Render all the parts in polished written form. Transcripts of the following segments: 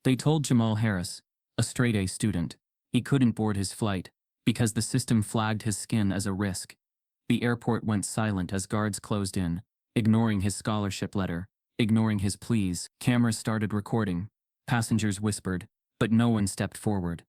They told Jamal Harris, a straight-A student, he couldn't board his flight because the system flagged his skin as a risk. The airport went silent as guards closed in, ignoring his scholarship letter, ignoring his pleas. Cameras started recording. Passengers whispered, but no one stepped forward.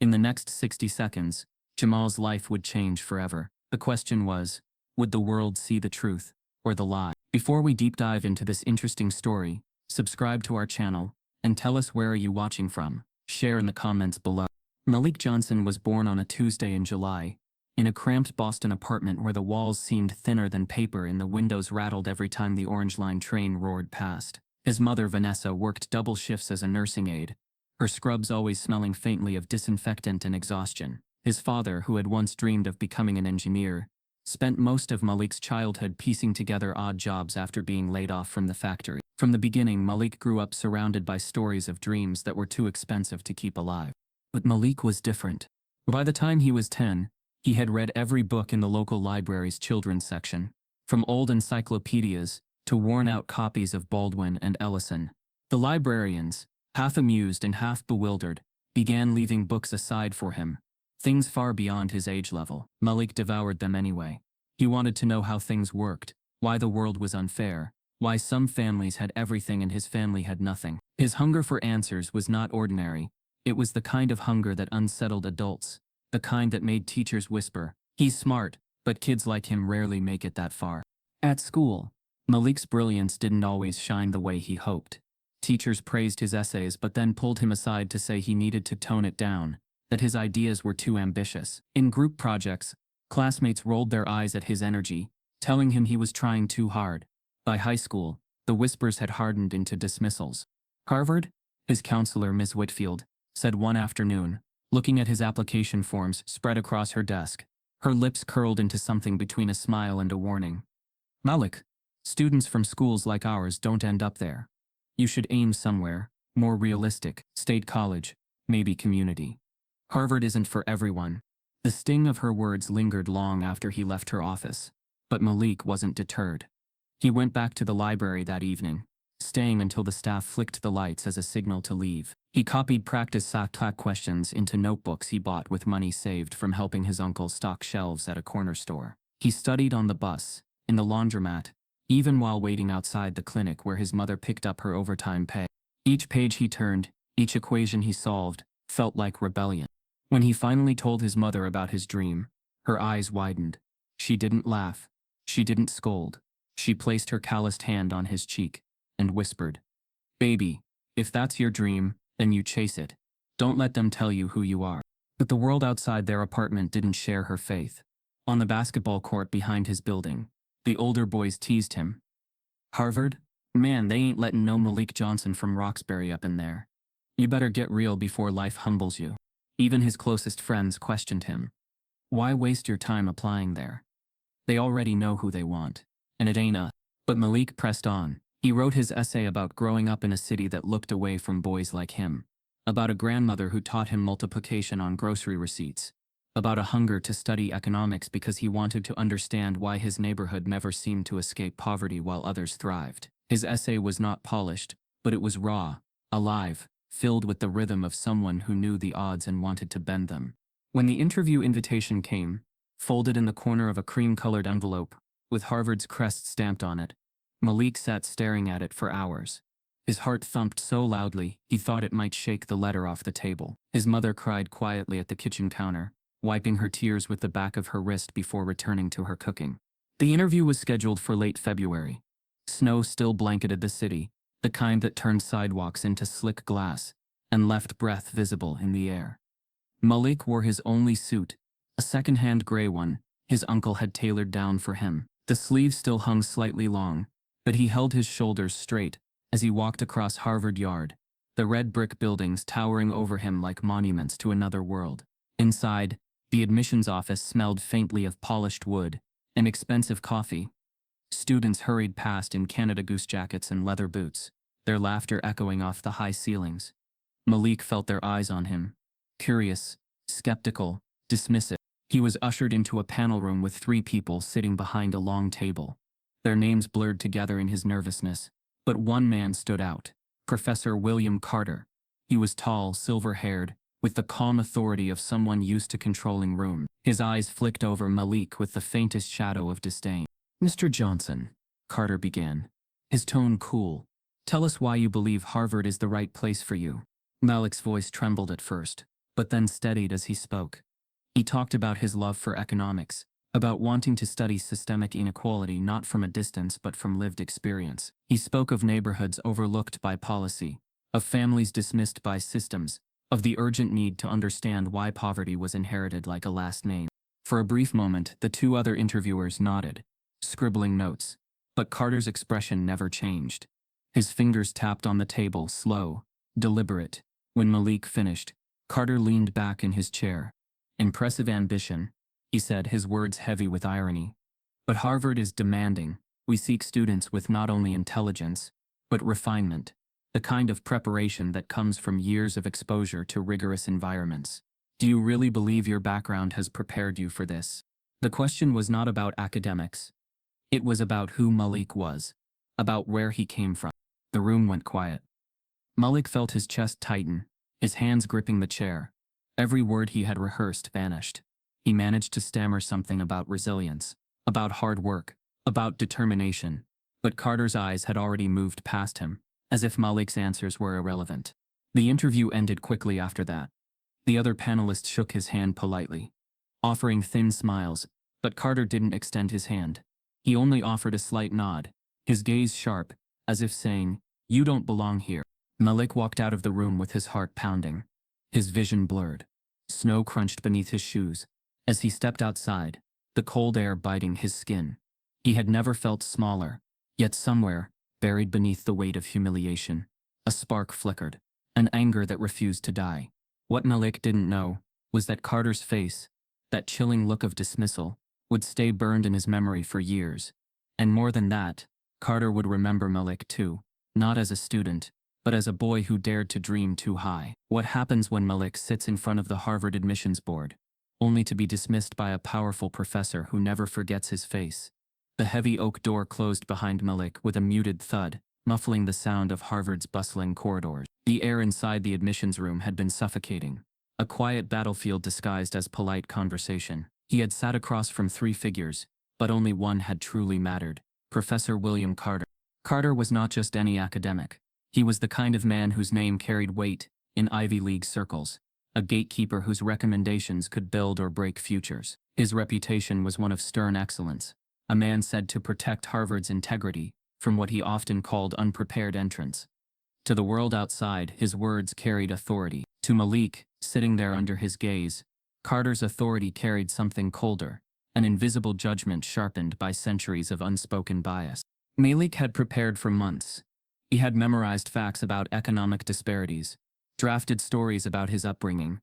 In the next 60 seconds, Jamal's life would change forever. The question was, would the world see the truth or the lie? Before we deep dive into this interesting story, subscribe to our channel and tell us where are you watching from. Share in the comments below. Malik Johnson was born on a Tuesday in July, in a cramped Boston apartment where the walls seemed thinner than paper and the windows rattled every time the Orange Line train roared past. His mother, Vanessa, worked double shifts as a nursing aide, her scrubs always smelling faintly of disinfectant and exhaustion. His father, who had once dreamed of becoming an engineer, spent most of Malik's childhood piecing together odd jobs after being laid off from the factory. From the beginning, Malik grew up surrounded by stories of dreams that were too expensive to keep alive. But Malik was different. By the time he was 10, he had read every book in the local library's children's section, from old encyclopedias to worn-out copies of Baldwin and Ellison. The librarians, half amused and half bewildered, began leaving books aside for him, things far beyond his age level. Malik devoured them anyway. He wanted to know how things worked, why the world was unfair, why some families had everything and his family had nothing. His hunger for answers was not ordinary. It was the kind of hunger that unsettled adults, the kind that made teachers whisper, "He's smart, but kids like him rarely make it that far." At school, Malik's brilliance didn't always shine the way he hoped. Teachers praised his essays but then pulled him aside to say he needed to tone it down, that his ideas were too ambitious. In group projects, classmates rolled their eyes at his energy, telling him he was trying too hard. By high school, the whispers had hardened into dismissals. Harvard? His counselor, Miss Whitfield, said one afternoon, looking at his application forms spread across her desk. Her lips curled into something between a smile and a warning. "Malik, students from schools like ours don't end up there. You should aim somewhere more realistic, state college, maybe community. Harvard isn't for everyone." The sting of her words lingered long after he left her office, but Malik wasn't deterred. He went back to the library that evening, staying until the staff flicked the lights as a signal to leave. He copied practice SAT questions into notebooks he bought with money saved from helping his uncle stock shelves at a corner store. He studied on the bus, in the laundromat, even while waiting outside the clinic where his mother picked up her overtime pay. Each page he turned, each equation he solved, felt like rebellion. When he finally told his mother about his dream, her eyes widened. She didn't laugh. She didn't scold. She placed her calloused hand on his cheek and whispered, "Baby, if that's your dream, then you chase it. Don't let them tell you who you are." But the world outside their apartment didn't share her faith. On the basketball court behind his building, the older boys teased him. "Harvard? Man, they ain't letting no Malik Johnson from Roxbury up in there. You better get real before life humbles you." Even his closest friends questioned him. "Why waste your time applying there? They already know who they want, and it ain't us." But Malik pressed on. He wrote his essay about growing up in a city that looked away from boys like him, about a grandmother who taught him multiplication on grocery receipts, about a hunger to study economics because he wanted to understand why his neighborhood never seemed to escape poverty while others thrived. His essay was not polished, but it was raw, alive, filled with the rhythm of someone who knew the odds and wanted to bend them. When the interview invitation came, folded in the corner of a cream-colored envelope, with Harvard's crest stamped on it, Malik sat staring at it for hours. His heart thumped so loudly, he thought it might shake the letter off the table. His mother cried quietly at the kitchen counter, wiping her tears with the back of her wrist before returning to her cooking. The interview was scheduled for late February. Snow still blanketed the city, the kind that turned sidewalks into slick glass and left breath visible in the air. Malik wore his only suit, a second-hand gray one his uncle had tailored down for him. The sleeves still hung slightly long, but he held his shoulders straight as he walked across Harvard Yard, the red brick buildings towering over him like monuments to another world. Inside, the admissions office smelled faintly of polished wood and expensive coffee. Students hurried past in Canada Goose jackets and leather boots, their laughter echoing off the high ceilings. Malik felt their eyes on him, curious, skeptical, dismissive. He was ushered into a panel room with 3 people sitting behind a long table. Their names blurred together in his nervousness, but one man stood out, Professor William Carter, He was tall, silver-haired, with the calm authority of someone used to controlling rooms. His eyes flicked over Malik with the faintest shadow of disdain. "Mr. Johnson," Carter began, his tone cool, "tell us why you believe Harvard is the right place for you." Malik's voice trembled at first, but then steadied as he spoke. He talked about his love for economics, about wanting to study systemic inequality not from a distance but from lived experience. He spoke of neighborhoods overlooked by policy, of families dismissed by systems, of the urgent need to understand why poverty was inherited like a last name. For a brief moment, the two other interviewers nodded, scribbling notes, but Carter's expression never changed. His fingers tapped on the table, slow, deliberate. When Malik finished, Carter leaned back in his chair. "Impressive ambition," he said, his words heavy with irony. "But Harvard is demanding. We seek students with not only intelligence, but refinement, the kind of preparation that comes from years of exposure to rigorous environments. Do you really believe your background has prepared you for this?" The question was not about academics. It was about who Malik was, about where he came from. The room went quiet. Malik felt his chest tighten, his hands gripping the chair. Every word he had rehearsed vanished. He managed to stammer something about resilience, about hard work, about determination, but Carter's eyes had already moved past him, as if Malik's answers were irrelevant. The interview ended quickly after that. The other panelist shook his hand politely, offering thin smiles, but Carter didn't extend his hand. He only offered a slight nod, his gaze sharp, as if saying, "You don't belong here." Malik walked out of the room with his heart pounding, his vision blurred. Snow crunched beneath his shoes. As he stepped outside, the cold air biting his skin. He had never felt smaller, yet somewhere, buried beneath the weight of humiliation, a spark flickered, an anger that refused to die. What Malik didn't know was that Carter's face, that chilling look of dismissal, would stay burned in his memory for years. And more than that, Carter would remember Malik too, not as a student, but as a boy who dared to dream too high. What happens when Malik sits in front of the Harvard admissions board, only to be dismissed by a powerful professor who never forgets his face? The heavy oak door closed behind Malik with a muted thud, muffling the sound of Harvard's bustling corridors. The air inside the admissions room had been suffocating, a quiet battlefield disguised as polite conversation. He had sat across from three figures, but only one had truly mattered: Professor William Carter. Carter was not just any academic. He was the kind of man whose name carried weight in Ivy League circles, a gatekeeper whose recommendations could build or break futures. His reputation was one of stern excellence, a man said to protect Harvard's integrity from what he often called unprepared entrants. To the world outside, his words carried authority. To Malik, sitting there under his gaze, Carter's authority carried something colder, an invisible judgment sharpened by centuries of unspoken bias. Malik had prepared for months. He had memorized facts about economic disparities, drafted stories about his upbringing,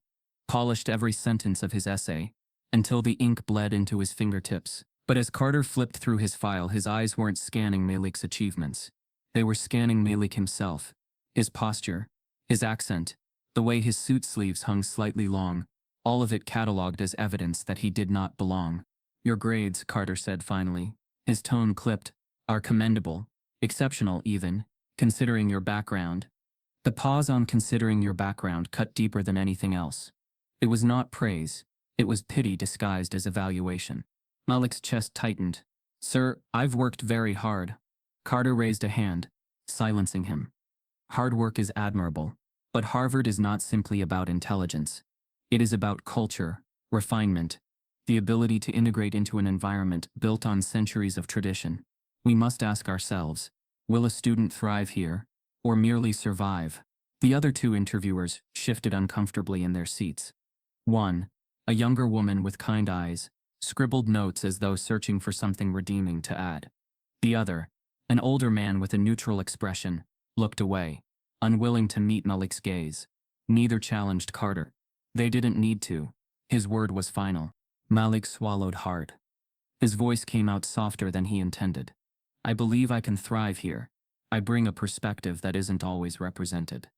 polished every sentence of his essay, until the ink bled into his fingertips. But as Carter flipped through his file, his eyes weren't scanning Malik's achievements. They were scanning Malik himself, his posture, his accent, the way his suit sleeves hung slightly long, all of it catalogued as evidence that he did not belong. "Your grades," Carter said finally, his tone clipped, "are commendable, exceptional even, considering your background." The pause on "considering your background" cut deeper than anything else. It was not praise, it was pity disguised as evaluation. Malik's chest tightened. "Sir, I've worked very hard." Carter raised a hand, silencing him. "Hard work is admirable, but Harvard is not simply about intelligence. It is about culture, refinement, the ability to integrate into an environment built on centuries of tradition. We must ask ourselves, will a student thrive here, or merely survive?" The other two interviewers shifted uncomfortably in their seats. One, a younger woman with kind eyes, scribbled notes as though searching for something redeeming to add. The other, an older man with a neutral expression, looked away, unwilling to meet Malik's gaze. Neither challenged Carter. They didn't need to. His word was final. Malik swallowed hard. His voice came out softer than he intended. "I believe I can thrive here. I bring a perspective that isn't always represented."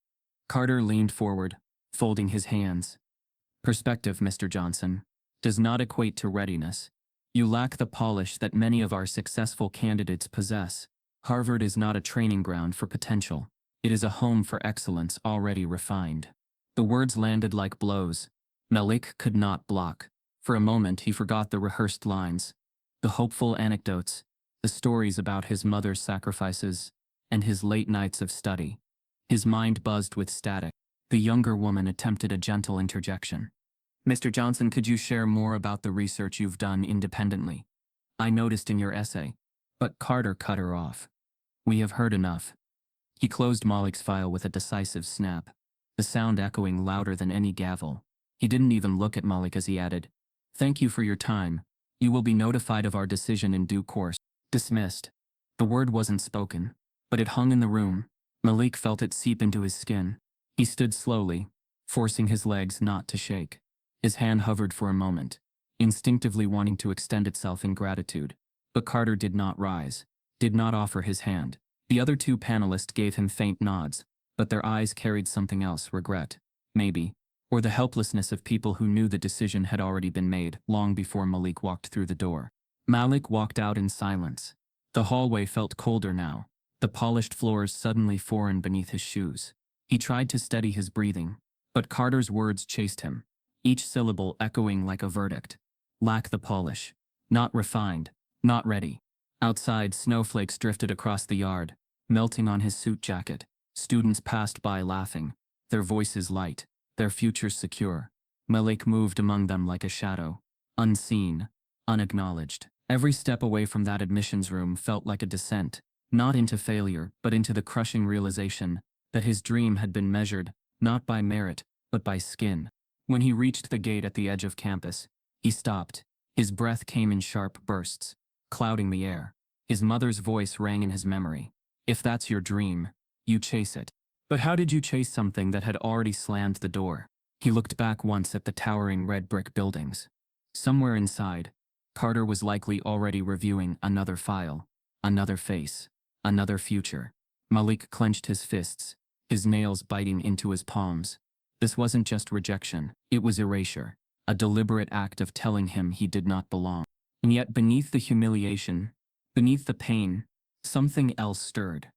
Carter leaned forward, folding his hands. "Perspective, Mr. Johnson, does not equate to readiness. You lack the polish that many of our successful candidates possess. Harvard is not a training ground for potential. It is a home for excellence already refined. The words landed like blows. Malik could not block. For a moment he forgot the rehearsed lines, the hopeful anecdotes, the stories about his mother's sacrifices, and his late nights of study. His mind buzzed with static. The younger woman attempted a gentle interjection. Mr. Johnson, could you share more about the research you've done independently? I noticed in your essay. But Carter cut her off. We have heard enough. He closed Malik's file with a decisive snap, the sound echoing louder than any gavel. He didn't even look at Malik as he added, "Thank you for your time. You will be notified of our decision in due course." Dismissed. The word wasn't spoken, but it hung in the room. Malik felt it seep into his skin. He stood slowly, forcing his legs not to shake. His hand hovered for a moment, instinctively wanting to extend itself in gratitude. But Carter did not rise, did not offer his hand. The other two panelists gave him faint nods, but their eyes carried something else, regret, maybe, or the helplessness of people who knew the decision had already been made long before Malik walked through the door. Malik walked out in silence. The hallway felt colder now, the polished floors suddenly foreign beneath his shoes. He tried to steady his breathing, but Carter's words chased him, each syllable echoing like a verdict. Lack the polish. Not refined. Not ready. Outside, snowflakes drifted across the yard, melting on his suit jacket. Students passed by laughing, their voices light, their futures secure. Malik moved among them like a shadow, unseen, unacknowledged. Every step away from that admissions room felt like a descent, not into failure, but into the crushing realization that his dream had been measured, not by merit, but by skin. When he reached the gate at the edge of campus, he stopped. His breath came in sharp bursts, clouding the air. His mother's voice rang in his memory. If that's your dream, you chase it. But how did you chase something that had already slammed the door? He looked back once at the towering red brick buildings. Somewhere inside, Carter was likely already reviewing another file, another face, another future. Malik clenched his fists, his nails biting into his palms. This wasn't just rejection, it was erasure, a deliberate act of telling him he did not belong. And yet beneath the humiliation, beneath the pain, something else stirred.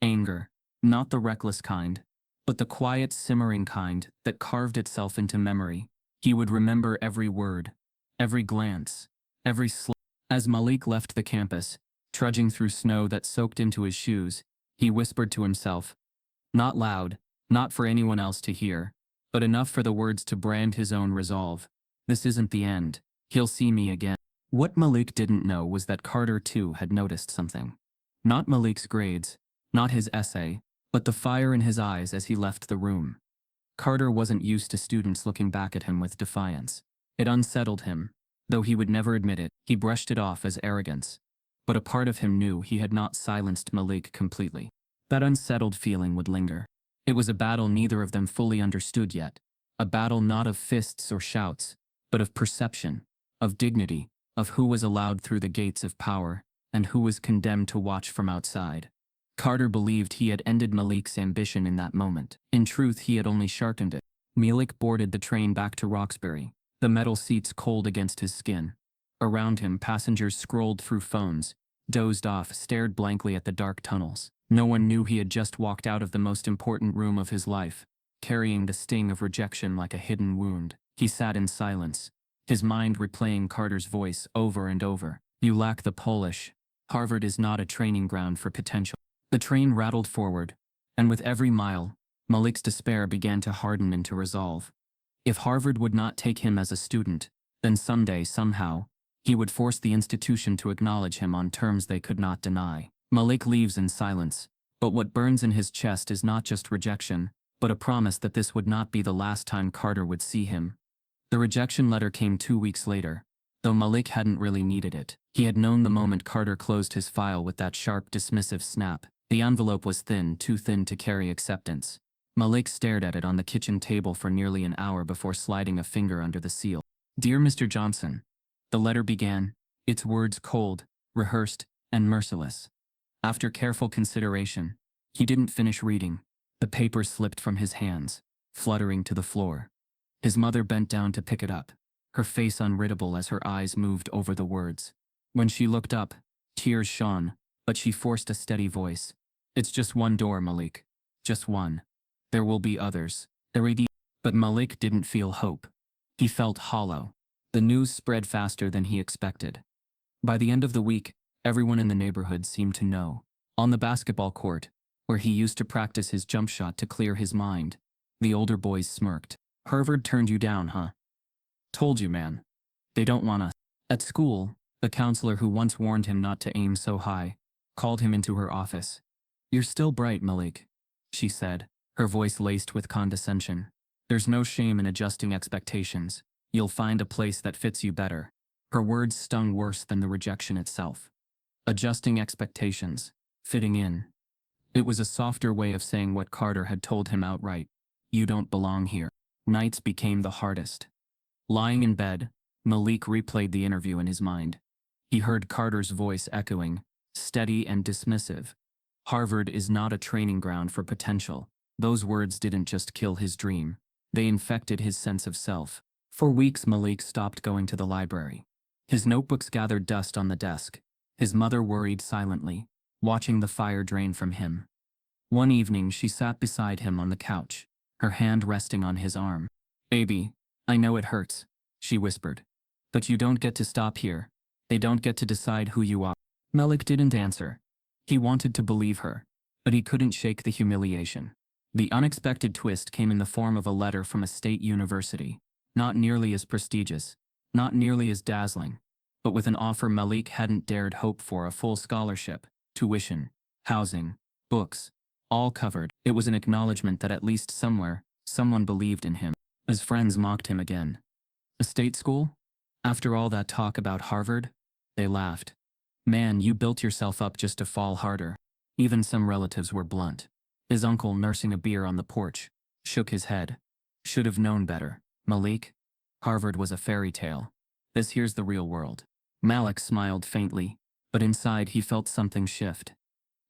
Anger, not the reckless kind, but the quiet, simmering kind that carved itself into memory. He would remember every word, every glance, every slip. As Malik left the campus, trudging through snow that soaked into his shoes, he whispered to himself, not loud, not for anyone else to hear, but enough for the words to brand his own resolve. This isn't the end. He'll see me again. What Malik didn't know was that Carter too had noticed something. Not Malik's grades, not his essay, but the fire in his eyes as he left the room. Carter wasn't used to students looking back at him with defiance. It unsettled him, though he would never admit it. He brushed it off as arrogance. But a part of him knew he had not silenced Malik completely. That unsettled feeling would linger. It was a battle neither of them fully understood yet. A battle not of fists or shouts, but of perception, of dignity, of who was allowed through the gates of power, and who was condemned to watch from outside. Carter believed he had ended Malik's ambition in that moment. In truth, he had only sharpened it. Malik boarded the train back to Roxbury, the metal seats cold against his skin. Around him, passengers scrolled through phones, dozed off, stared blankly at the dark tunnels. No one knew he had just walked out of the most important room of his life, carrying the sting of rejection like a hidden wound. He sat in silence, his mind replaying Carter's voice over and over. You lack the polish. Harvard is not a training ground for potential. The train rattled forward, and with every mile, Malik's despair began to harden into resolve. If Harvard would not take him as a student, then someday, somehow, he would force the institution to acknowledge him on terms they could not deny. Malik leaves in silence, but what burns in his chest is not just rejection, but a promise that this would not be the last time Carter would see him. The rejection letter came 2 weeks later, though Malik hadn't really needed it. He had known the moment Carter closed his file with that sharp, dismissive snap. The envelope was thin, too thin to carry acceptance. Malik stared at it on the kitchen table for nearly an hour before sliding a finger under the seal. Dear Mr. Johnson, the letter began, its words cold, rehearsed, and merciless. After careful consideration, he didn't finish reading. The paper slipped from his hands, fluttering to the floor. His mother bent down to pick it up, her face unreadable as her eyes moved over the words. When she looked up, tears shone, but she forced a steady voice. It's just one door, Malik. just one. There will be others. But Malik didn't feel hope. He felt hollow. The news spread faster than he expected. By the end of the week, everyone in the neighborhood seemed to know. On the basketball court, where he used to practice his jump shot to clear his mind, the older boys smirked. Harvard turned you down, huh? Told you, man. They don't want us. At school, the counselor who once warned him not to aim so high called him into her office. You're still bright, Malik, she said, her voice laced with condescension. There's no shame in adjusting expectations. You'll find a place that fits you better. Her words stung worse than the rejection itself. Adjusting expectations. Fitting in. It was a softer way of saying what Carter had told him outright. You don't belong here. Nights became the hardest. Lying in bed, Malik replayed the interview in his mind. He heard Carter's voice echoing, steady and dismissive. Harvard is not a training ground for potential. Those words didn't just kill his dream. They infected his sense of self. For weeks Malik stopped going to the library. His notebooks gathered dust on the desk. His mother worried silently, watching the fire drain from him. One evening she sat beside him on the couch, her hand resting on his arm. Baby, I know it hurts, she whispered. But you don't get to stop here. They don't get to decide who you are. Malik didn't answer. He wanted to believe her, but he couldn't shake the humiliation. The unexpected twist came in the form of a letter from a state university, not nearly as prestigious, not nearly as dazzling, but with an offer Malik hadn't dared hope for: a full scholarship, tuition, housing, books, all covered. It was an acknowledgement that at least somewhere, someone believed in him. His friends mocked him again. A state school? After all that talk about Harvard? They laughed. Man, you built yourself up just to fall harder. Even some relatives were blunt. His uncle, nursing a beer on the porch, shook his head. Should have known better, Malik. Harvard was a fairy tale. This here's the real world. Malik smiled faintly, but inside he felt something shift.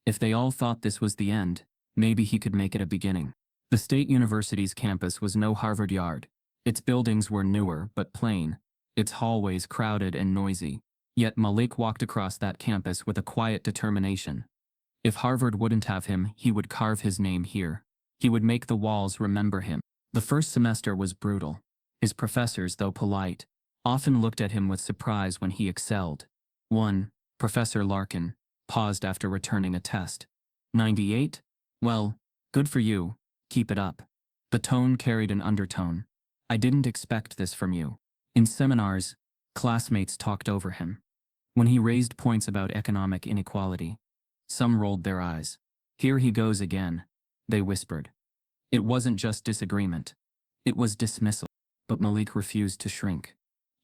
If they all thought this was the end, maybe he could make it a beginning. The state university's campus was no Harvard Yard. Its buildings were newer but plain, its hallways crowded and noisy. Yet Malik walked across that campus with a quiet determination. If Harvard wouldn't have him, he would carve his name here. He would make the walls remember him. The first semester was brutal. His professors, though polite, often looked at him with surprise when he excelled. One, Professor Larkin, paused after returning a test. 98? Well, good for you. Keep it up. The tone carried an undertone. I didn't expect this from you. In seminars, classmates talked over him. When he raised points about economic inequality, some rolled their eyes. Here he goes again, they whispered. It wasn't just disagreement. It was dismissal. But Malik refused to shrink.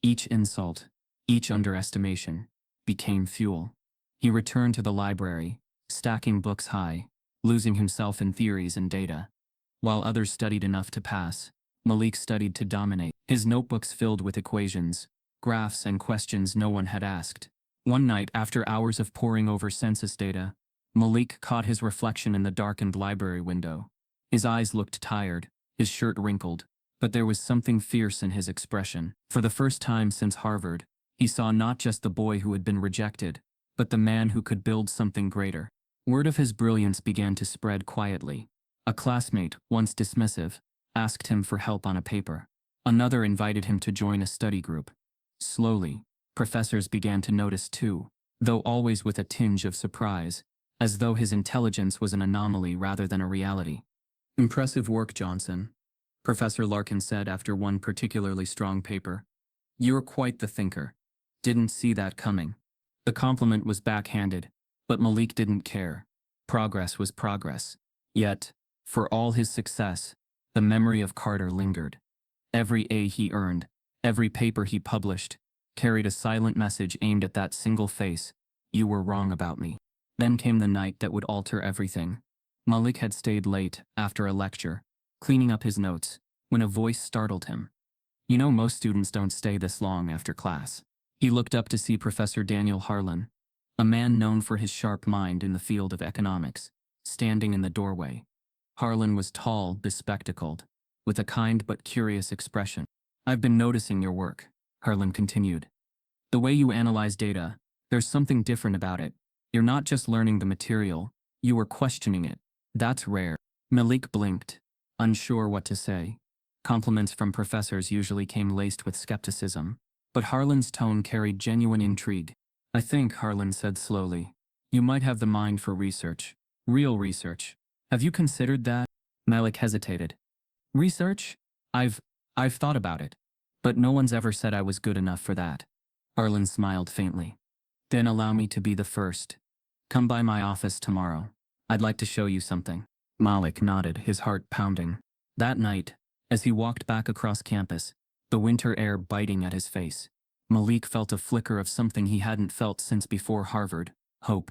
Each insult, each underestimation, became fuel. He returned to the library, stacking books high, losing himself in theories and data. While others studied enough to pass, Malik studied to dominate. His notebooks filled with equations, graphs, and questions no one had asked. One night, after hours of poring over census data, Malik caught his reflection in the darkened library window. His eyes looked tired, his shirt wrinkled, but there was something fierce in his expression. For the first time since Harvard, he saw not just the boy who had been rejected, but the man who could build something greater. Word of his brilliance began to spread quietly. A classmate, once dismissive, asked him for help on a paper. Another invited him to join a study group. Slowly, professors began to notice too, though always with a tinge of surprise, as though his intelligence was an anomaly rather than a reality. Impressive work, Johnson, Professor Larkin said after one particularly strong paper. You're quite the thinker. Didn't see that coming. The compliment was backhanded, but Malik didn't care. Progress was progress. Yet, for all his success, the memory of Carter lingered. Every A he earned, every paper he published, carried a silent message aimed at that single face. You were wrong about me. Then came the night that would alter everything. Malik had stayed late, after a lecture, cleaning up his notes, when a voice startled him. You know, most students don't stay this long after class. He looked up to see Professor Daniel Harlan, a man known for his sharp mind in the field of economics, standing in the doorway. Harlan was tall, bespectacled, with a kind but curious expression. I've been noticing your work, Harlan continued. The way you analyze data, there's something different about it. You're not just learning the material, you are questioning it. That's rare. Malik blinked, unsure what to say. Compliments from professors usually came laced with skepticism, but Harlan's tone carried genuine intrigue. I think, Harlan said slowly, you might have the mind for research. Real research. Have you considered that? Malik hesitated. Research? I've thought about it. But no one's ever said I was good enough for that. Harlan smiled faintly. Then allow me to be the first. Come by my office tomorrow. I'd like to show you something. Malik nodded, his heart pounding. That night, as he walked back across campus, the winter air biting at his face, Malik felt a flicker of something he hadn't felt since before Harvard: hope.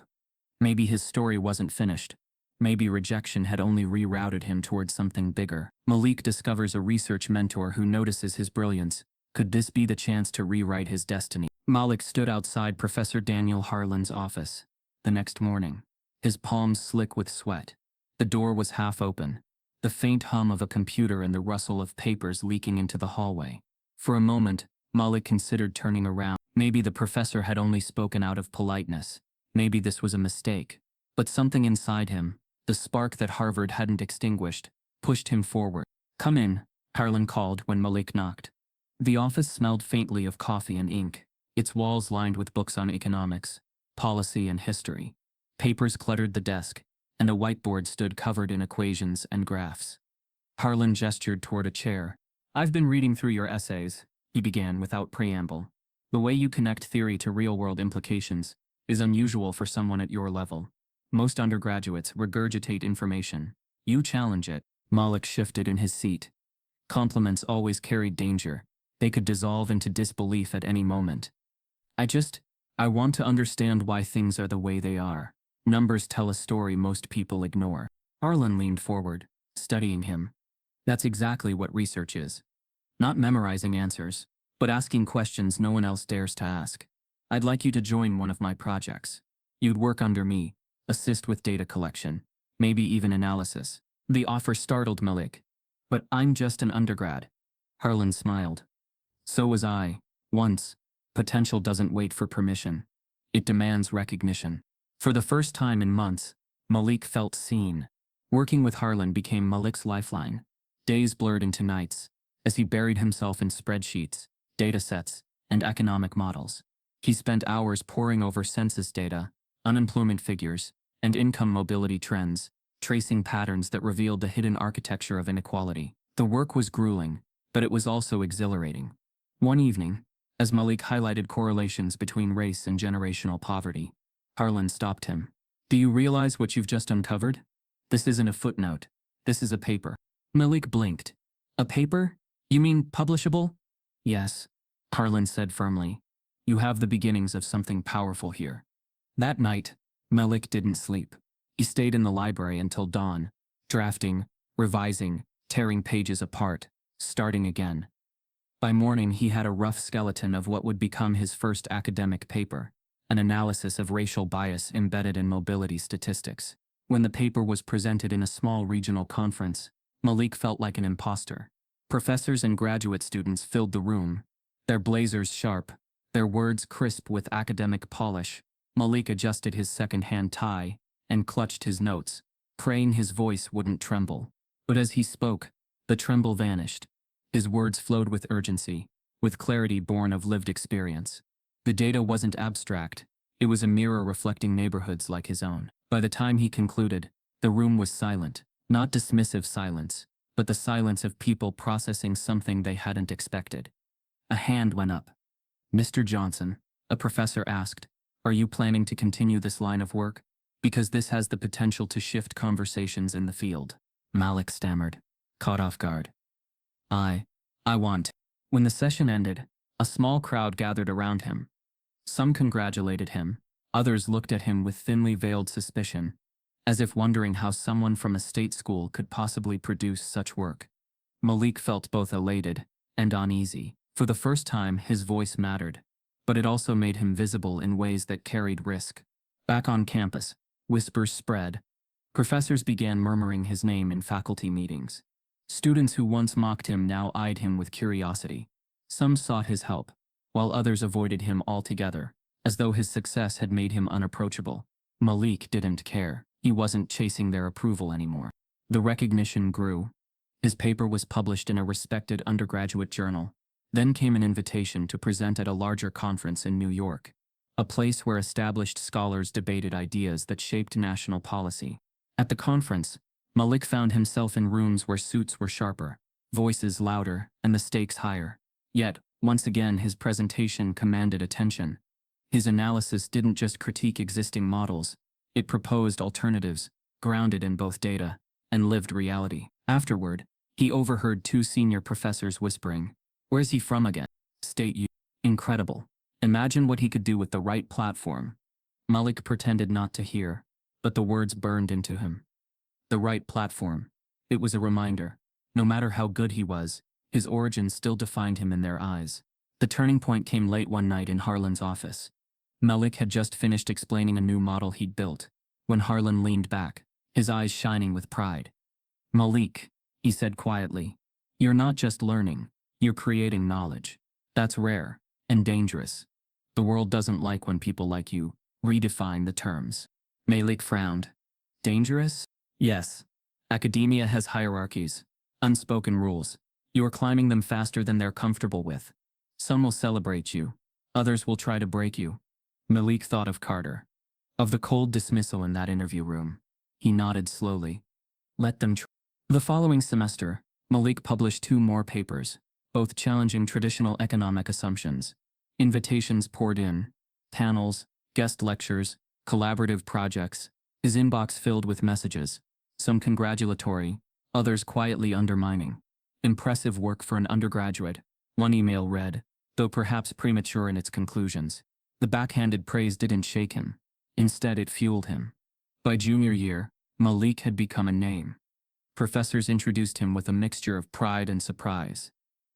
Maybe his story wasn't finished. Maybe rejection had only rerouted him towards something bigger. Malik discovers a research mentor who notices his brilliance. Could this be the chance to rewrite his destiny? Malik stood outside Professor Daniel Harlan's office. The next morning, his palms slick with sweat. The door was half open, the faint hum of a computer and the rustle of papers leaking into the hallway. For a moment, Malik considered turning around. Maybe the professor had only spoken out of politeness. Maybe this was a mistake. But something inside him, the spark that Harvard hadn't extinguished, pushed him forward. Come in, Harlan called when Malik knocked. The office smelled faintly of coffee and ink, its walls lined with books on economics, policy and history. Papers cluttered the desk, and a whiteboard stood covered in equations and graphs. Harlan gestured toward a chair. I've been reading through your essays, he began without preamble. The way you connect theory to real-world implications is unusual for someone at your level. Most undergraduates regurgitate information. You challenge it. Malik shifted in his seat. Compliments always carried danger. They could dissolve into disbelief at any moment. I want to understand why things are the way they are. Numbers tell a story most people ignore. Harlan leaned forward, studying him. That's exactly what research is. Not memorizing answers, but asking questions no one else dares to ask. I'd like you to join one of my projects. You'd work under me, assist with data collection, maybe even analysis. The offer startled Malik. But I'm just an undergrad. Harlan smiled. So was I, once. Potential doesn't wait for permission. It demands recognition. For the first time in months, Malik felt seen. Working with Harlan became Malik's lifeline. Days blurred into nights, as he buried himself in spreadsheets, datasets, and economic models. He spent hours poring over census data, unemployment figures, and income mobility trends, tracing patterns that revealed the hidden architecture of inequality. The work was grueling, but it was also exhilarating. One evening, as Malik highlighted correlations between race and generational poverty, Harlan stopped him. Do you realize what you've just uncovered? This isn't a footnote. This is a paper. Malik blinked. A paper? You mean publishable? Yes, Harlan said firmly. You have the beginnings of something powerful here. That night, Malik didn't sleep. He stayed in the library until dawn, drafting, revising, tearing pages apart, starting again. By morning, he had a rough skeleton of what would become his first academic paper, an analysis of racial bias embedded in mobility statistics. When the paper was presented in a small regional conference, Malik felt like an imposter. Professors and graduate students filled the room, their blazers sharp, their words crisp with academic polish. Malik adjusted his second-hand tie and clutched his notes, praying his voice wouldn't tremble. But as he spoke, the tremble vanished. His words flowed with urgency, with clarity born of lived experience. The data wasn't abstract. It was a mirror reflecting neighborhoods like his own. By the time he concluded, the room was silent. Not dismissive silence, but the silence of people processing something they hadn't expected. A hand went up. Mr. Johnson, a professor asked, are you planning to continue this line of work? Because this has the potential to shift conversations in the field. Malik stammered, caught off guard. I want. When the session ended, a small crowd gathered around him. Some congratulated him, others looked at him with thinly veiled suspicion, as if wondering how someone from a state school could possibly produce such work. Malik felt both elated and uneasy. For the first time, his voice mattered, but it also made him visible in ways that carried risk. Back on campus, whispers spread. Professors began murmuring his name in faculty meetings. Students who once mocked him now eyed him with curiosity. Some sought his help, while others avoided him altogether, as though his success had made him unapproachable. Malik didn't care. He wasn't chasing their approval anymore. The recognition grew. His paper was published in a respected undergraduate journal. Then came an invitation to present at a larger conference in New York, a place where established scholars debated ideas that shaped national policy. At the conference, Malik found himself in rooms where suits were sharper, voices louder, and the stakes higher. Yet, once again his presentation commanded attention. His analysis didn't just critique existing models, it proposed alternatives, grounded in both data and lived reality. Afterward, he overheard two senior professors whispering, "Where's he from again? State U. Incredible. Imagine what he could do with the right platform." Malik pretended not to hear, but the words burned into him. The right platform. It was a reminder. No matter how good he was, his origins still defined him in their eyes. The turning point came late one night in Harlan's office. Malik had just finished explaining a new model he'd built, when Harlan leaned back, his eyes shining with pride. "Malik," he said quietly, "you're not just learning, you're creating knowledge. That's rare and dangerous. The world doesn't like when people like you redefine the terms." Malik frowned. "Dangerous?" "Yes. Academia has hierarchies, unspoken rules. You are climbing them faster than they're comfortable with. Some will celebrate you, others will try to break you." Malik thought of Carter, of the cold dismissal in that interview room. He nodded slowly. Let them try. The following semester, Malik published 2 more papers, both challenging traditional economic assumptions. Invitations poured in, panels, guest lectures, collaborative projects, his inbox filled with messages, some congratulatory, others quietly undermining. Impressive work for an undergraduate, one email read, though perhaps premature in its conclusions. The backhanded praise didn't shake him. Instead, it fueled him. By junior year, Malik had become a name. Professors introduced him with a mixture of pride and surprise.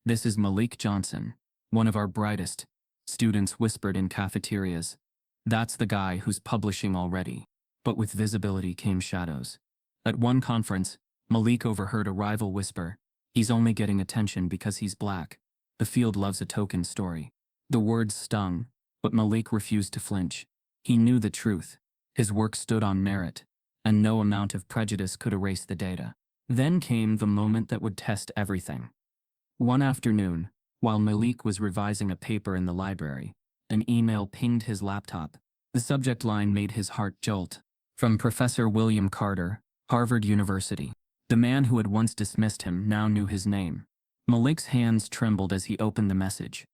"This is Malik Johnson, one of our brightest," students whispered in cafeterias. "That's the guy who's publishing already." But with visibility came shadows. At one conference, Malik overheard a rival whisper, "He's only getting attention because he's black. The field loves a token story." The words stung, but Malik refused to flinch. He knew the truth. His work stood on merit, and no amount of prejudice could erase the data. Then came the moment that would test everything. One afternoon, while Malik was revising a paper in the library, an email pinged his laptop. The subject line made his heart jolt. From Professor William Carter, Harvard University. The man who had once dismissed him now knew his name. Malik's hands trembled as he opened the message.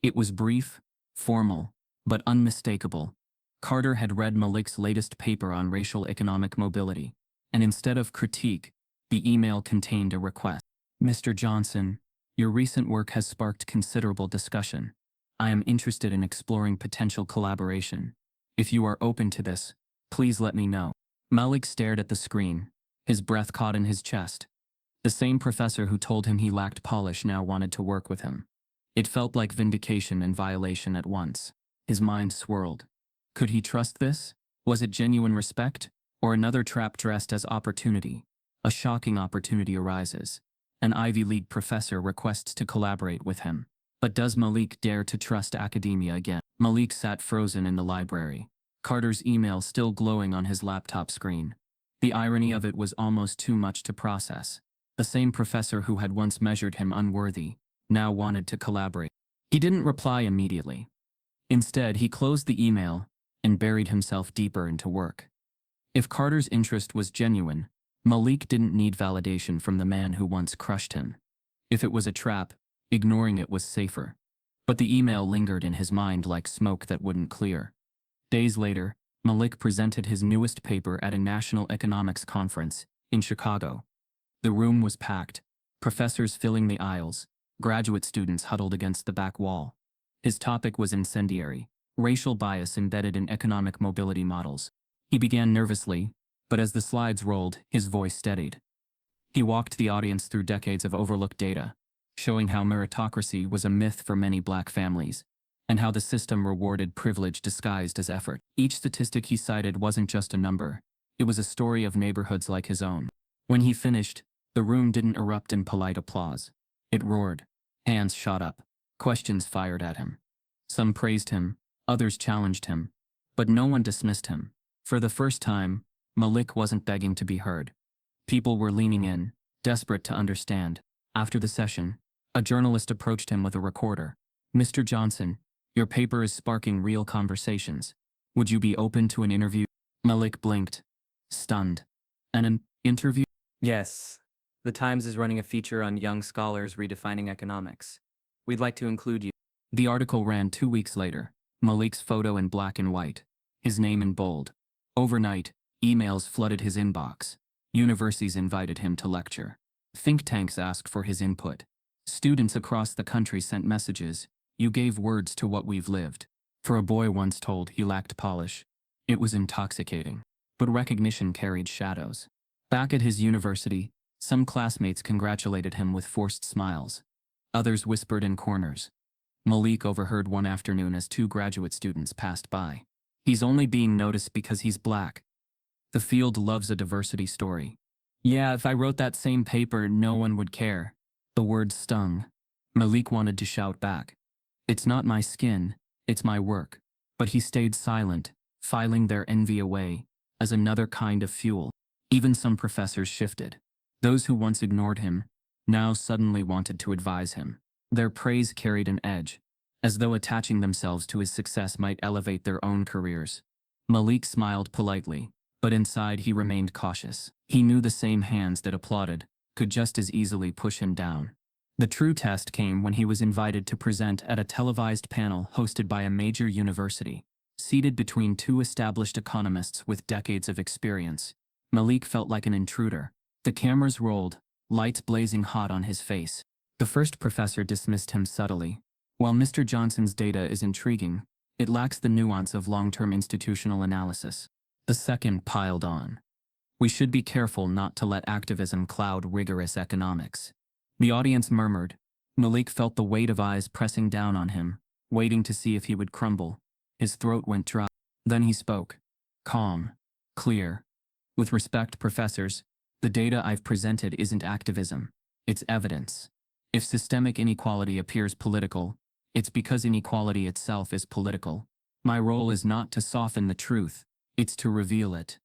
It was brief, formal, but unmistakable. Carter had read Malik's latest paper on racial economic mobility, and instead of critique, the email contained a request. "Mr. Johnson, your recent work has sparked considerable discussion. I am interested in exploring potential collaboration. If you are open to this, please let me know." Malik stared at the screen, his breath caught in his chest. The same professor who told him he lacked polish now wanted to work with him. It felt like vindication and violation at once. His mind swirled. Could he trust this? Was it genuine respect? Or another trap dressed as opportunity? A shocking opportunity arises. An Ivy League professor requests to collaborate with him. But does Malik dare to trust academia again? Malik sat frozen in the library, Carter's email still glowing on his laptop screen. The irony of it was almost too much to process. The same professor who had once measured him unworthy now wanted to collaborate. He didn't reply immediately. Instead, he closed the email and buried himself deeper into work. If Carter's interest was genuine, Malik didn't need validation from the man who once crushed him. If it was a trap, ignoring it was safer. But the email lingered in his mind like smoke that wouldn't clear. Days later, Malik presented his newest paper at a national economics conference in Chicago. The room was packed, professors filling the aisles, graduate students huddled against the back wall. His topic was incendiary, racial bias embedded in economic mobility models. He began nervously, but as the slides rolled, his voice steadied. He walked the audience through decades of overlooked data, showing how meritocracy was a myth for many black families, and how the system rewarded privilege disguised as effort. Each statistic he cited wasn't just a number, it was a story of neighborhoods like his own. When he finished, the room didn't erupt in polite applause. It roared. Hands shot up. Questions fired at him. Some praised him, others challenged him, but no one dismissed him. For the first time, Malik wasn't begging to be heard. People were leaning in, desperate to understand. After the session, a journalist approached him with a recorder. "Mr. Johnson, your paper is sparking real conversations. Would you be open to an interview?" Malik blinked, stunned. An interview? Yes. The Times is running a feature on young scholars redefining economics. We'd like to include you. The article ran 2 weeks later. Malik's photo in black and white, his name in bold. Overnight, emails flooded his inbox. Universities invited him to lecture. Think tanks asked for his input. Students across the country sent messages. "You gave words to what we've lived." For a boy once told he lacked polish, it was intoxicating. But recognition carried shadows. Back at his university, some classmates congratulated him with forced smiles. Others whispered in corners. Malik overheard one afternoon as 2 graduate students passed by. "He's only being noticed because he's black. The field loves a diversity story." "Yeah, if I wrote that same paper, no one would care." The words stung. Malik wanted to shout back, "It's not my skin, it's my work." But he stayed silent, filing their envy away as another kind of fuel. Even some professors shifted. Those who once ignored him now suddenly wanted to advise him. Their praise carried an edge, as though attaching themselves to his success might elevate their own careers. Malik smiled politely, but inside he remained cautious. He knew the same hands that applauded could just as easily push him down. The true test came when he was invited to present at a televised panel hosted by a major university. Seated between 2 established economists with decades of experience, Malik felt like an intruder. The cameras rolled, lights blazing hot on his face. The first professor dismissed him subtly. "While Mr. Johnson's data is intriguing, it lacks the nuance of long-term institutional analysis." The second piled on. "We should be careful not to let activism cloud rigorous economics." The audience murmured. Malik felt the weight of eyes pressing down on him, waiting to see if he would crumble. His throat went dry. Then he spoke. Calm. Clear. "With respect, professors, the data I've presented isn't activism. It's evidence. If systemic inequality appears political, it's because inequality itself is political. My role is not to soften the truth, it's to reveal it."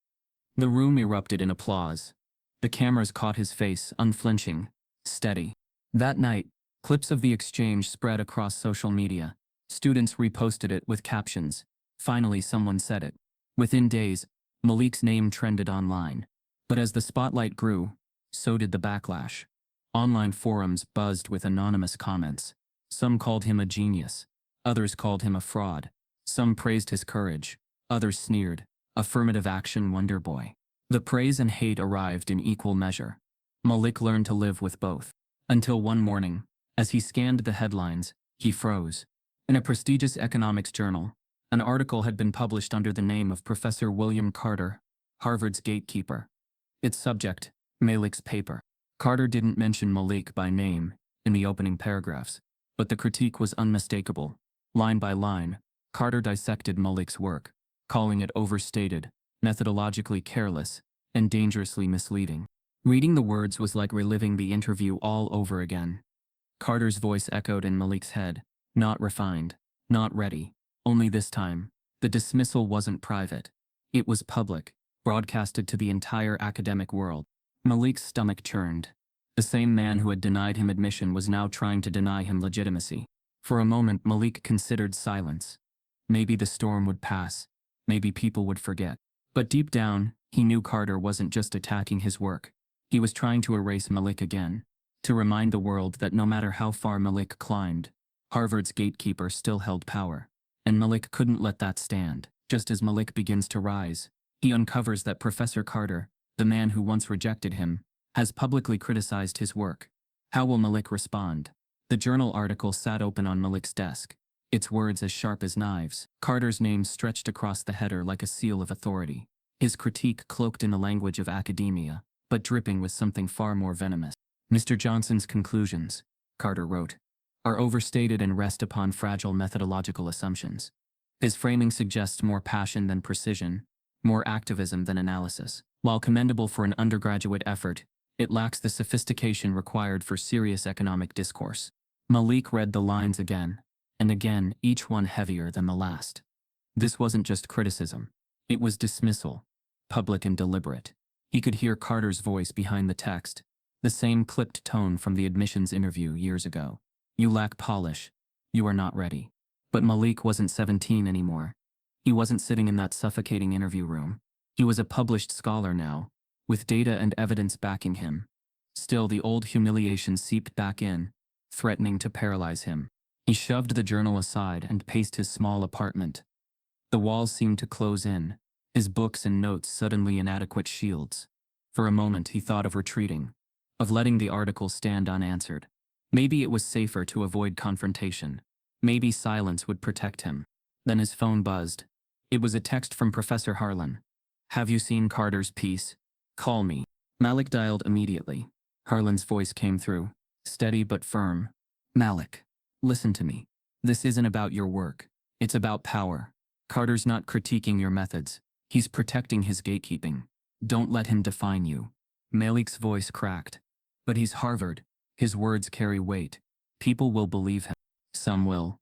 The room erupted in applause. The cameras caught his face, unflinching, steady. That night, clips of the exchange spread across social media. Students reposted it with captions. "Finally someone said it." Within days, Malik's name trended online. But as the spotlight grew, so did the backlash. Online forums buzzed with anonymous comments. Some called him a genius. Others called him a fraud. Some praised his courage. Others sneered. "Affirmative action wonder boy." The praise and hate arrived in equal measure. Malik learned to live with both. Until one morning, as he scanned the headlines, he froze. In a prestigious economics journal, an article had been published under the name of Professor William Carter, Harvard's gatekeeper. Its subject, Malik's paper. Carter didn't mention Malik by name in the opening paragraphs, but the critique was unmistakable. Line by line, Carter dissected Malik's work, calling it overstated, methodologically careless, and dangerously misleading. Reading the words was like reliving the interview all over again. Carter's voice echoed in Malik's head. Not refined, not ready. Only this time, the dismissal wasn't private. It was public, broadcasted to the entire academic world. Malik's stomach churned. The same man who had denied him admission was now trying to deny him legitimacy. For a moment, Malik considered silence. Maybe the storm would pass. Maybe people would forget. But deep down, he knew Carter wasn't just attacking his work. He was trying to erase Malik again. To remind the world that no matter how far Malik climbed, Harvard's gatekeeper still held power. And Malik couldn't let that stand. Just as Malik begins to rise, he uncovers that Professor Carter, the man who once rejected him, has publicly criticized his work. How will Malik respond? The journal article sat open on Malik's desk, its words as sharp as knives. Carter's name stretched across the header like a seal of authority. His critique cloaked in the language of academia, but dripping with something far more venomous. "Mr. Johnson's conclusions," Carter wrote, "are overstated and rest upon fragile methodological assumptions. His framing suggests more passion than precision, more activism than analysis. While commendable for an undergraduate effort, it lacks the sophistication required for serious economic discourse." Malik read the lines again, and again, each one heavier than the last. This wasn't just criticism. It was dismissal, public and deliberate. He could hear Carter's voice behind the text, the same clipped tone from the admissions interview years ago. You lack polish. You are not ready. But Malik wasn't 17 anymore. He wasn't sitting in that suffocating interview room. He was a published scholar now, with data and evidence backing him. Still, the old humiliation seeped back in, threatening to paralyze him. He shoved the journal aside and paced his small apartment. The walls seemed to close in, his books and notes suddenly inadequate shields. For a moment he thought of retreating, of letting the article stand unanswered. Maybe it was safer to avoid confrontation. Maybe silence would protect him. Then his phone buzzed. It was a text from Professor Harlan. Have you seen Carter's piece? Call me. Malik dialed immediately. Harlan's voice came through, steady but firm. Malik, listen to me. This isn't about your work. It's about power. Carter's not critiquing your methods. He's protecting his gatekeeping. Don't let him define you. Malik's voice cracked. But he's Harvard. His words carry weight. People will believe him. Some will,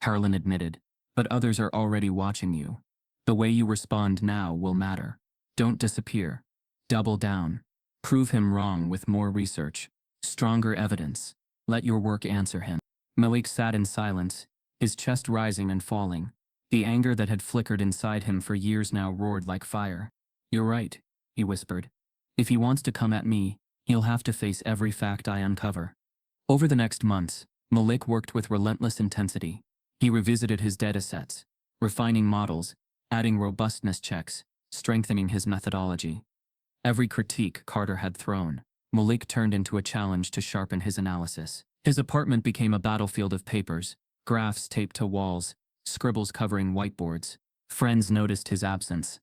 Harlan admitted. But others are already watching you. The way you respond now will matter. Don't disappear. Double down. Prove him wrong with more research. Stronger evidence. Let your work answer him. Malik sat in silence, his chest rising and falling. The anger that had flickered inside him for years now roared like fire. You're right, he whispered. If he wants to come at me, he'll have to face every fact I uncover. Over the next months, Malik worked with relentless intensity. He revisited his datasets, refining models, adding robustness checks, strengthening his methodology. Every critique Carter had thrown, Malik turned into a challenge to sharpen his analysis. His apartment became a battlefield of papers, graphs taped to walls, scribbles covering whiteboards. Friends noticed his absence.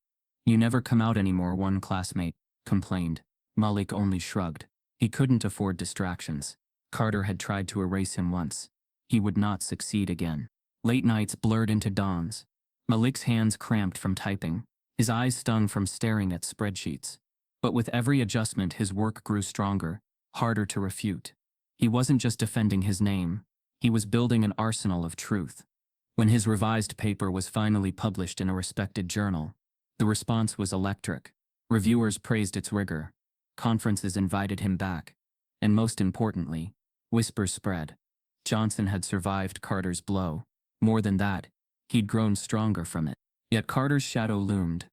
You never come out anymore, one classmate complained. Malik only shrugged. He couldn't afford distractions. Carter had tried to erase him once. He would not succeed again. Late nights blurred into dawns. Malik's hands cramped from typing. His eyes stung from staring at spreadsheets. But with every adjustment his work grew stronger, harder to refute. He wasn't just defending his name. He was building an arsenal of truth. When his revised paper was finally published in a respected journal, the response was electric. Reviewers praised its rigor. Conferences invited him back. And most importantly, whispers spread. Johnson had survived Carter's blow. More than that, he'd grown stronger from it. Yet Carter's shadow loomed.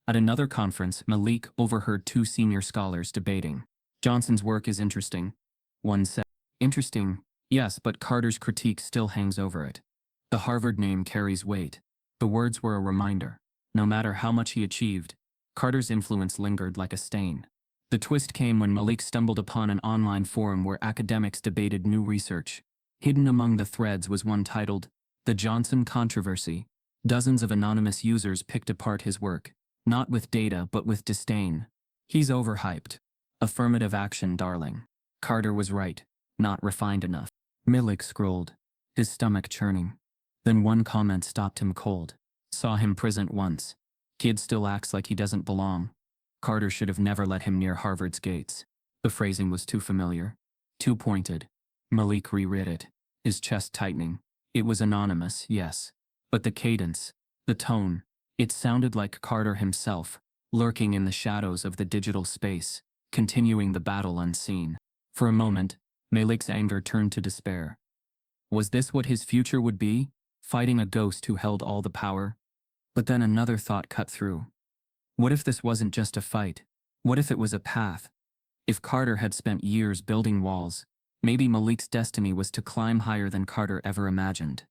At another conference, Malik overheard two senior scholars debating. Johnson's work is interesting, one said. Interesting, yes, but Carter's critique still hangs over it. The Harvard name carries weight. The words were a reminder. No matter how much he achieved, Carter's influence lingered like a stain. The twist came when Malik stumbled upon an online forum where academics debated new research. Hidden among the threads was one titled, The Johnson Controversy. Dozens of anonymous users picked apart his work, not with data but with disdain. He's overhyped. Affirmative action, darling. Carter was right, not refined enough. Malik scrolled, his stomach churning. Then one comment stopped him cold. Saw him present once. Kid still acts like he doesn't belong. Carter should have never let him near Harvard's gates. The phrasing was too familiar, too pointed. Malik reread it, his chest tightening. It was anonymous, yes. But the cadence, the tone, it sounded like Carter himself, lurking in the shadows of the digital space, continuing the battle unseen. For a moment, Malik's anger turned to despair. Was this what his future would be? Fighting a ghost who held all the power? But then another thought cut through. What if this wasn't just a fight? What if it was a path? If Carter had spent years building walls, maybe Malik's destiny was to climb higher than Carter ever imagined.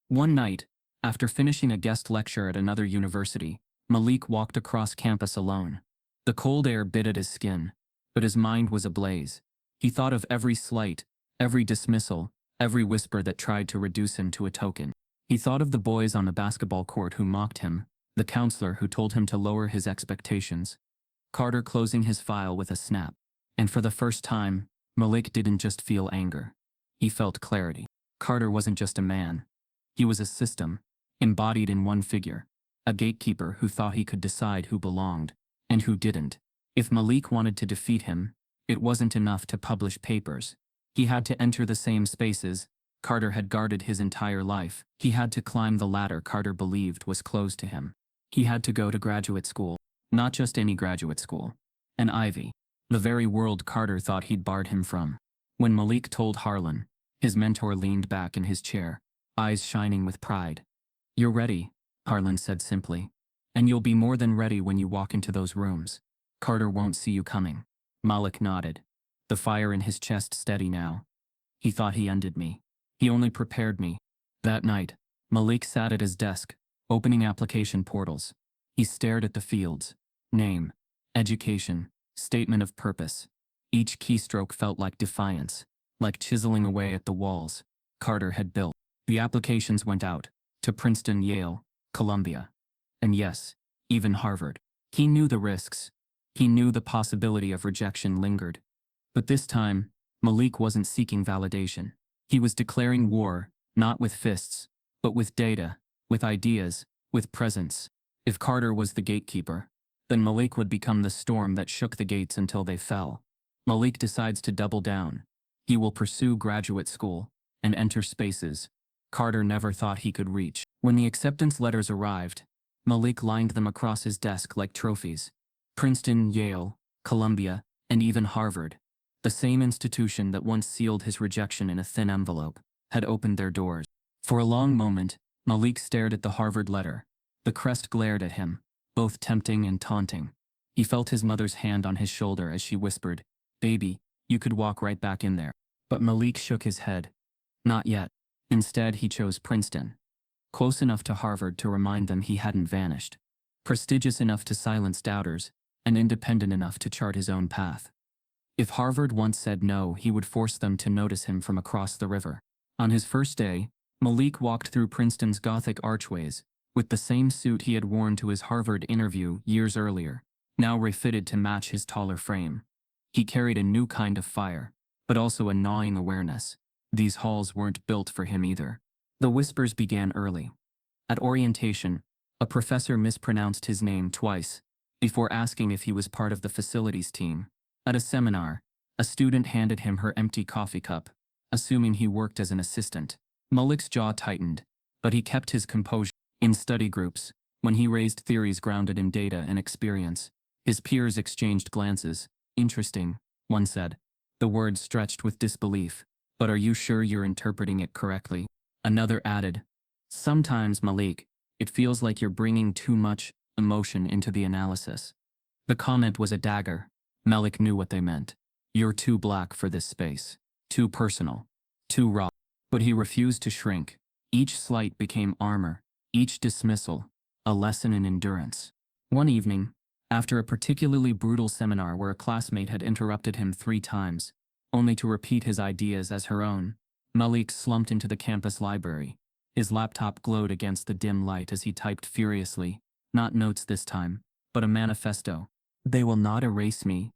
One night, after finishing a guest lecture at another university, Malik walked across campus alone. The cold air bit at his skin, but his mind was ablaze. He thought of every slight, every dismissal, every whisper that tried to reduce him to a token. He thought of the boys on the basketball court who mocked him, the counselor who told him to lower his expectations. Carter closing his file with a snap. And for the first time, Malik didn't just feel anger. He felt clarity. Carter wasn't just a man. He was a system, embodied in one figure. A gatekeeper who thought he could decide who belonged, and who didn't. If Malik wanted to defeat him, it wasn't enough to publish papers. He had to enter the same spaces Carter had guarded his entire life. He had to climb the ladder Carter believed was closed to him. He had to go to graduate school. Not just any graduate school. An ivy. The very world Carter thought he'd barred him from. When Malik told Harlan, his mentor leaned back in his chair, eyes shining with pride. "You're ready," Harlan said simply. "And you'll be more than ready when you walk into those rooms. Carter won't see you coming." Malik nodded, the fire in his chest steady now. "He thought he undid me. He only prepared me." That night, Malik sat at his desk, opening application portals. He stared at the fields. Name, education, statement of purpose. Each keystroke felt like defiance, like chiseling away at the walls Carter had built. The applications went out to Princeton, Yale, Columbia, and yes, even Harvard. He knew the risks. He knew the possibility of rejection lingered. But this time, Malik wasn't seeking validation. He was declaring war, not with fists, but with data, with ideas, with presence. If Carter was the gatekeeper, then Malik would become the storm that shook the gates until they fell. Malik decides to double down. He will pursue graduate school and enter spaces Carter never thought he could reach. When the acceptance letters arrived, Malik lined them across his desk like trophies. Princeton, Yale, Columbia, and even Harvard, the same institution that once sealed his rejection in a thin envelope, had opened their doors. For a long moment, Malik stared at the Harvard letter. The crest glared at him, both tempting and taunting. He felt his mother's hand on his shoulder as she whispered, "Baby, you could walk right back in there." But Malik shook his head. Not yet. Instead, he chose Princeton. Close enough to Harvard to remind them he hadn't vanished. Prestigious enough to silence doubters, and independent enough to chart his own path. If Harvard once said no, he would force them to notice him from across the river. On his first day, Malik walked through Princeton's Gothic archways, with the same suit he had worn to his Harvard interview years earlier, now refitted to match his taller frame. He carried a new kind of fire, but also a gnawing awareness. These halls weren't built for him either. The whispers began early. At orientation, a professor mispronounced his name twice, before asking if he was part of the facilities team. At a seminar, a student handed him her empty coffee cup, assuming he worked as an assistant. Malik's jaw tightened, but he kept his composure. In study groups, when he raised theories grounded in data and experience, his peers exchanged glances. "Interesting," one said. The words stretched with disbelief. "But are you sure you're interpreting it correctly?" Another added, "Sometimes, Malik, it feels like you're bringing too much emotion into the analysis." The comment was a dagger. Malik knew what they meant. You're too black for this space. Too personal. Too raw. But he refused to shrink. Each slight became armor. Each dismissal, a lesson in endurance. One evening, after a particularly brutal seminar where a classmate had interrupted him 3 times, only to repeat his ideas as her own, Malik slumped into the campus library. His laptop glowed against the dim light as he typed furiously, not notes this time, but a manifesto. "They will not erase me.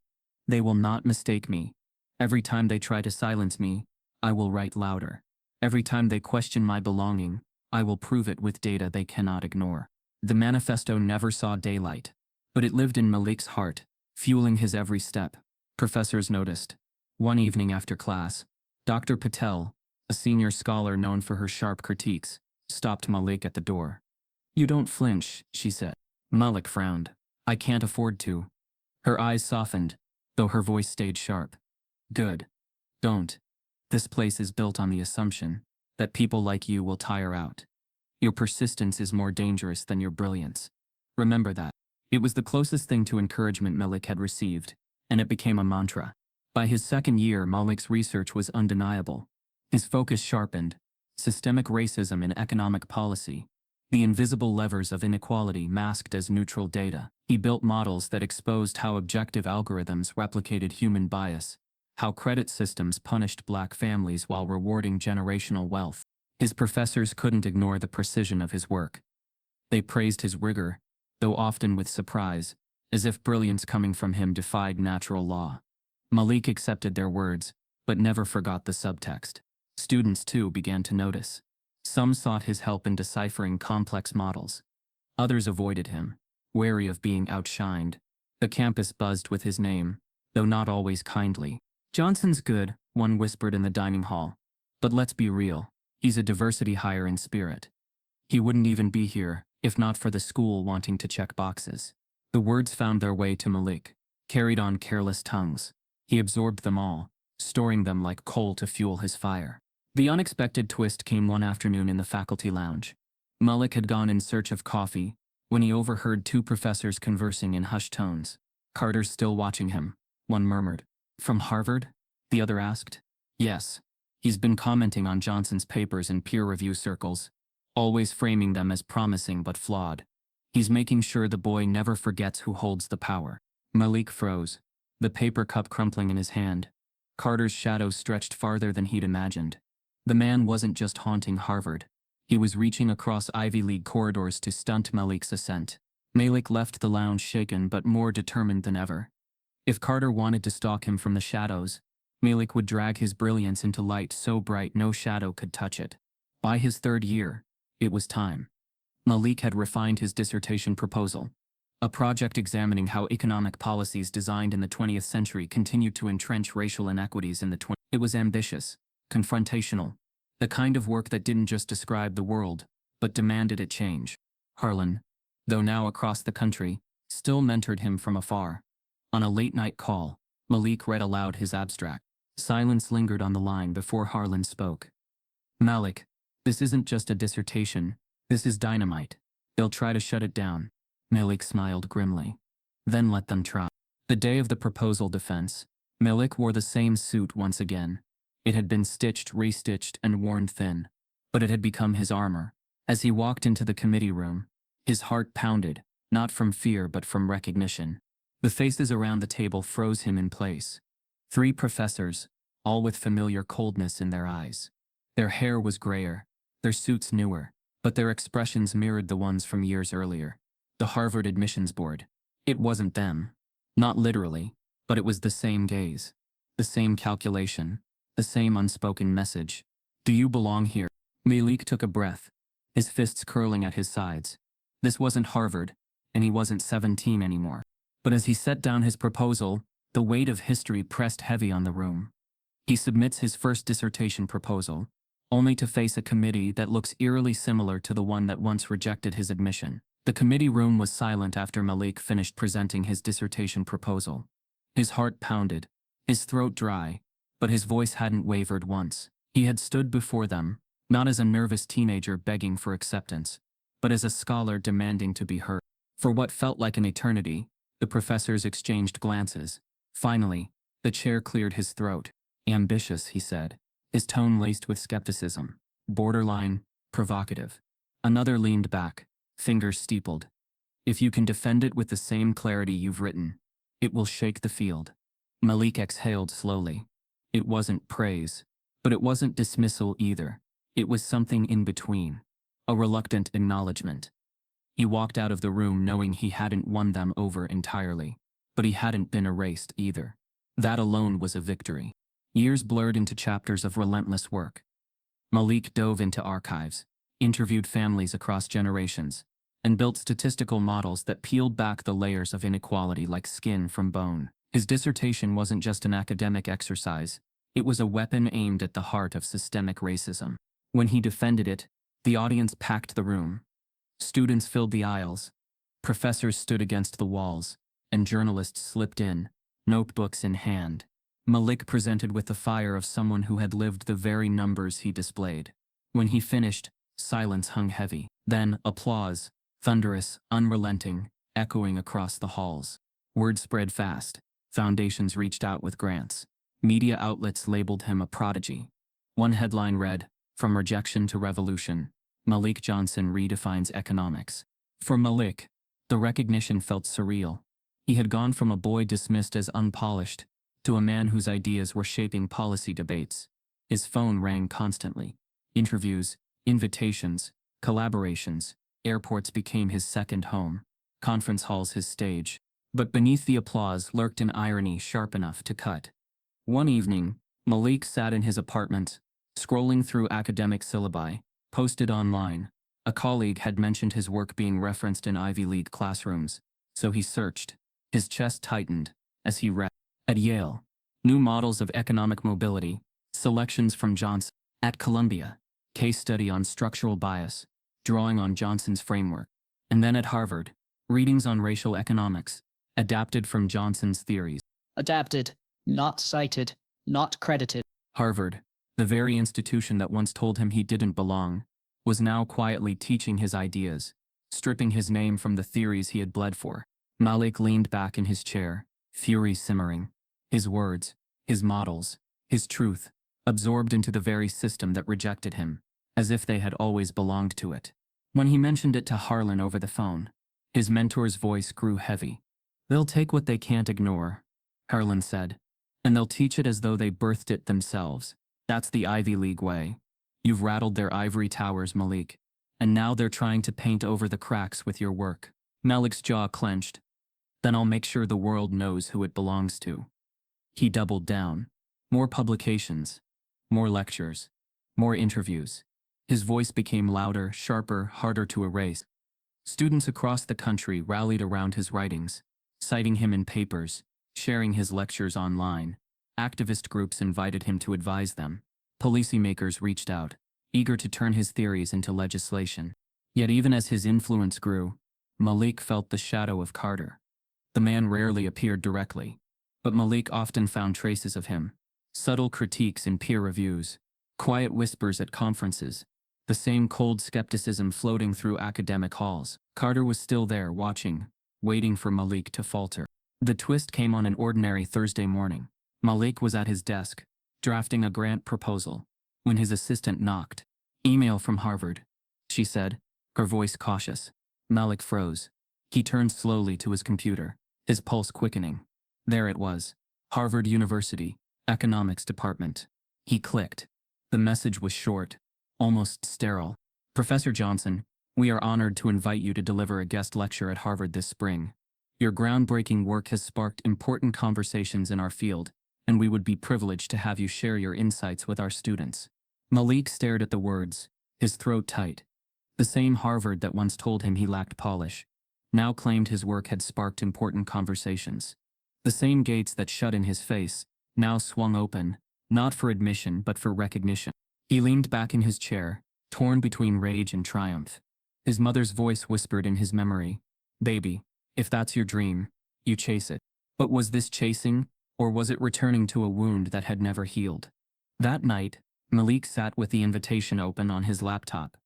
They will not mistake me. Every time they try to silence me, I will write louder. Every time they question my belonging, I will prove it with data they cannot ignore." The manifesto never saw daylight, but it lived in Malik's heart, fueling his every step. Professors noticed. One evening after class, Dr. Patel, a senior scholar known for her sharp critiques, stopped Malik at the door. "You don't flinch," she said. Malik frowned. "I can't afford to." Her eyes softened, though her voice stayed sharp. "Good. Don't. This place is built on the assumption that people like you will tire out. Your persistence is more dangerous than your brilliance. Remember that." It was the closest thing to encouragement Malik had received, and it became a mantra. By his second year, Malik's research was undeniable. His focus sharpened. Systemic racism in economic policy. The invisible levers of inequality masked as neutral data. He built models that exposed how objective algorithms replicated human bias, how credit systems punished black families while rewarding generational wealth. His professors couldn't ignore the precision of his work. They praised his rigor, though often with surprise, as if brilliance coming from him defied natural law. Malik accepted their words, but never forgot the subtext. Students, too, began to notice. Some sought his help in deciphering complex models. Others avoided him, wary of being outshined. The campus buzzed with his name, though not always kindly. "Johnson's good," one whispered in the dining hall. "But let's be real, he's a diversity hire in spirit. He wouldn't even be here, if not for the school wanting to check boxes." The words found their way to Malik. carried on careless tongues. He absorbed them all, storing them like coal to fuel his fire. The unexpected twist came one afternoon in the faculty lounge. Malik had gone in search of coffee when he overheard two professors conversing in hushed tones. "Carter's still watching him," one murmured. "From Harvard?" the other asked. "Yes. He's been commenting on Johnson's papers in peer review circles, always framing them as promising but flawed. He's making sure the boy never forgets who holds the power." Malik froze, the paper cup crumpling in his hand. Carter's shadow stretched farther than he'd imagined. The man wasn't just haunting Harvard. He was reaching across Ivy League corridors to stunt Malik's ascent. Malik left the lounge shaken but more determined than ever. If Carter wanted to stalk him from the shadows, Malik would drag his brilliance into light so bright no shadow could touch it. By his third year, it was time. Malik had refined his dissertation proposal, a project examining how economic policies designed in the 20th century continued to entrench racial inequities in the 20th. It was ambitious, confrontational, the kind of work that didn't just describe the world, but demanded it change. Harlan, though now across the country, still mentored him from afar. On a late-night call, Malik read aloud his abstract. Silence lingered on the line before Harlan spoke. "Malik, this isn't just a dissertation, this is dynamite. They'll try to shut it down." Malik smiled grimly. "Then let them try." The day of the proposal defense, Malik wore the same suit once again. It had been stitched, restitched, and worn thin, but it had become his armor. As he walked into the committee room, his heart pounded, not from fear but from recognition. The faces around the table froze him in place. 3 professors, all with familiar coldness in their eyes. Their hair was grayer, their suits newer, but their expressions mirrored the ones from years earlier. The Harvard Admissions Board. It wasn't them. Not literally, but it was the same gaze, the same calculation, the same unspoken message. "Do you belong here?" Malik took a breath, his fists curling at his sides. This wasn't Harvard, and he wasn't 17 anymore. But as he set down his proposal, the weight of history pressed heavy on the room. He submits his first dissertation proposal, only to face a committee that looks eerily similar to the one that once rejected his admission. The committee room was silent after Malik finished presenting his dissertation proposal. His heart pounded, his throat dry, but his voice hadn't wavered once. He had stood before them, not as a nervous teenager begging for acceptance, but as a scholar demanding to be heard. For what felt like an eternity, the professors exchanged glances. Finally, the chair cleared his throat. "Ambitious," he said, his tone laced with skepticism. "Borderline, provocative." Another leaned back, fingers steepled. "If you can defend it with the same clarity you've written, it will shake the field." Malik exhaled slowly. It wasn't praise, but it wasn't dismissal either. It was something in between, a reluctant acknowledgement. He walked out of the room knowing he hadn't won them over entirely, but he hadn't been erased either. That alone was a victory. Years blurred into chapters of relentless work. Malik dove into archives, interviewed families across generations, and built statistical models that peeled back the layers of inequality like skin from bone. His dissertation wasn't just an academic exercise, it was a weapon aimed at the heart of systemic racism. When he defended it, the audience packed the room. Students filled the aisles, professors stood against the walls, and journalists slipped in, notebooks in hand. Malik presented with the fire of someone who had lived the very numbers he displayed. When he finished, silence hung heavy. Then applause, thunderous, unrelenting, echoing across the halls. Word spread fast. Foundations reached out with grants. Media outlets labeled him a prodigy. One headline read, "From rejection to revolution, Malik Johnson redefines economics." For Malik, the recognition felt surreal. He had gone from a boy dismissed as unpolished to a man whose ideas were shaping policy debates. His phone rang constantly. Interviews, invitations, collaborations. Airports became his second home. Conference halls his stage. But beneath the applause lurked an irony sharp enough to cut. One evening, Malik sat in his apartment, scrolling through academic syllabi, posted online. A colleague had mentioned his work being referenced in Ivy League classrooms, so he searched. His chest tightened as he read. At Yale, new models of economic mobility, selections from Johnson. At Columbia, case study on structural bias, drawing on Johnson's framework. And then at Harvard, readings on racial economics, Adapted from Johnson's theories. Adapted, not cited, not credited. Harvard, the very institution that once told him he didn't belong, was now quietly teaching his ideas, stripping his name from the theories he had bled for. Malik leaned back in his chair, fury simmering. His words, his models, his truth, absorbed into the very system that rejected him, as if they had always belonged to it. When he mentioned it to Harlan over the phone, his mentor's voice grew heavy. "They'll take what they can't ignore," Harlan said, "and they'll teach it as though they birthed it themselves. That's the Ivy League way. You've rattled their ivory towers, Malik, and now they're trying to paint over the cracks with your work." Malik's jaw clenched. "Then I'll make sure the world knows who it belongs to." He doubled down. More publications, more lectures, more interviews. His voice became louder, sharper, harder to erase. Students across the country rallied around his writings, citing him in papers, sharing his lectures online. Activist groups invited him to advise them. Policymakers reached out, eager to turn his theories into legislation. Yet even as his influence grew, Malik felt the shadow of Carter. The man rarely appeared directly, but Malik often found traces of him. Subtle critiques in peer reviews, quiet whispers at conferences, the same cold skepticism floating through academic halls. Carter was still there, watching, waiting for Malik to falter. The twist came on an ordinary Thursday morning. Malik was at his desk, drafting a grant proposal, when his assistant knocked. "Email from Harvard," she said, her voice cautious. Malik froze. He turned slowly to his computer, his pulse quickening. There it was. Harvard University, Economics Department. He clicked. The message was short, almost sterile. "Professor Johnson, we are honored to invite you to deliver a guest lecture at Harvard this spring. Your groundbreaking work has sparked important conversations in our field, and we would be privileged to have you share your insights with our students." Malik stared at the words, his throat tight. The same Harvard that once told him he lacked polish, now claimed his work had sparked important conversations. The same gates that shut in his face, now swung open, not for admission but for recognition. He leaned back in his chair, torn between rage and triumph. His mother's voice whispered in his memory, "Baby, if that's your dream, you chase it." But was this chasing, or was it returning to a wound that had never healed? That night, Malik sat with the invitation open on his laptop,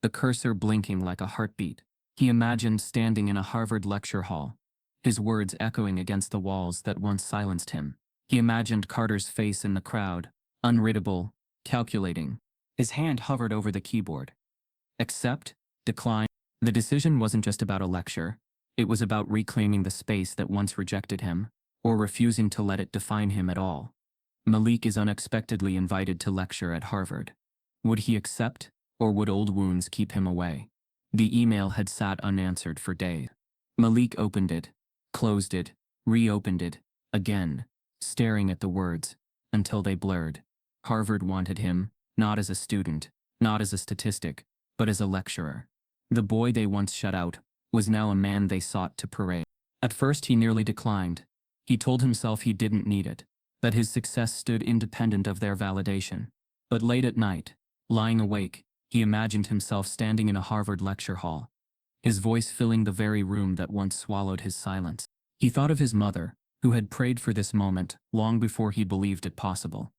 the cursor blinking like a heartbeat. He imagined standing in a Harvard lecture hall, his words echoing against the walls that once silenced him. He imagined Carter's face in the crowd, unreadable, calculating. His hand hovered over the keyboard. Accept, decline. The decision wasn't just about a lecture. It was about reclaiming the space that once rejected him, or refusing to let it define him at all. Malik is unexpectedly invited to lecture at Harvard. Would he accept, or would old wounds keep him away? The email had sat unanswered for days. Malik opened it, closed it, reopened it, again, staring at the words, until they blurred. Harvard wanted him, not as a student, not as a statistic, but as a lecturer. The boy they once shut out was now a man they sought to parade. At first he nearly declined. He told himself he didn't need it, that his success stood independent of their validation. But late at night, lying awake, he imagined himself standing in a Harvard lecture hall, his voice filling the very room that once swallowed his silence. He thought of his mother, who had prayed for this moment long before he believed it possible.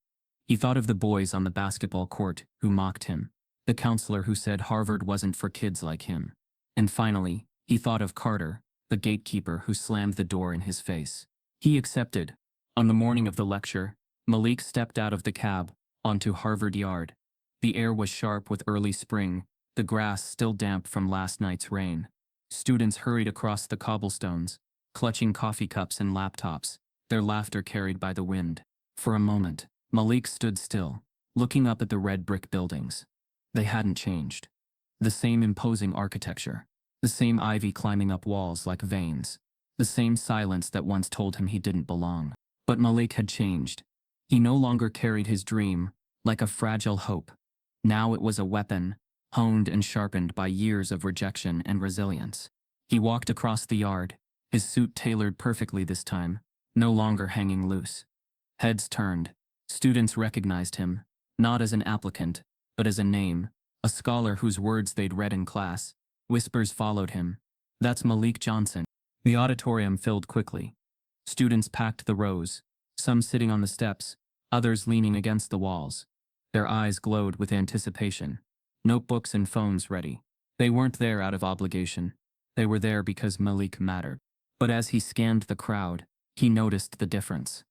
He thought of the boys on the basketball court who mocked him, the counselor who said Harvard wasn't for kids like him. And finally, he thought of Carter, the gatekeeper who slammed the door in his face. He accepted. On the morning of the lecture, Malik stepped out of the cab, onto Harvard Yard. The air was sharp with early spring, the grass still damp from last night's rain. Students hurried across the cobblestones, clutching coffee cups and laptops, their laughter carried by the wind. For a moment, Malik stood still, looking up at the red brick buildings. They hadn't changed. The same imposing architecture, the same ivy climbing up walls like veins, the same silence that once told him he didn't belong. But Malik had changed. He no longer carried his dream, like a fragile hope. Now it was a weapon, honed and sharpened by years of rejection and resilience. He walked across the yard, his suit tailored perfectly this time, no longer hanging loose. Heads turned. Students recognized him, not as an applicant, but as a name, a scholar whose words they'd read in class. Whispers followed him. "That's Malik Johnson." The auditorium filled quickly. Students packed the rows, some sitting on the steps, others leaning against the walls. Their eyes glowed with anticipation, notebooks and phones ready. They weren't there out of obligation. They were there because Malik mattered. But as he scanned the crowd, he noticed the difference.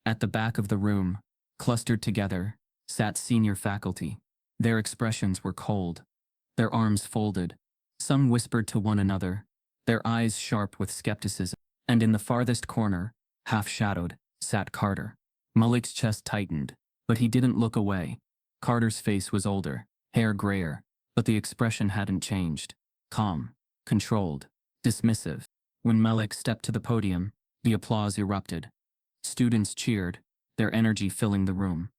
At the back of the room, clustered together, sat senior faculty. Their expressions were cold, their arms folded. Some whispered to one another, their eyes sharp with skepticism. And in the farthest corner, half-shadowed, sat Carter. Malik's chest tightened, but he didn't look away. Carter's face was older, hair grayer, but the expression hadn't changed. Calm, controlled, dismissive. When Malik stepped to the podium, the applause erupted. Students cheered, their energy filling the room.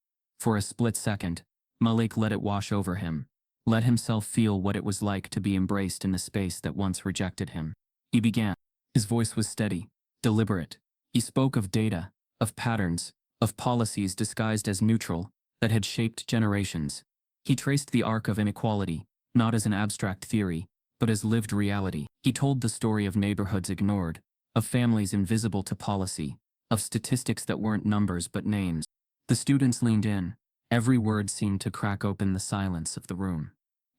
For a split second, Malik let it wash over him, let himself feel what it was like to be embraced in a space that once rejected him. He began. His voice was steady, deliberate. He spoke of data, of patterns, of policies disguised as neutral, that had shaped generations. He traced the arc of inequality, not as an abstract theory, but as lived reality. He told the story of neighborhoods ignored, of families invisible to policy, of statistics that weren't numbers but names. The students leaned in. Every word seemed to crack open the silence of the room.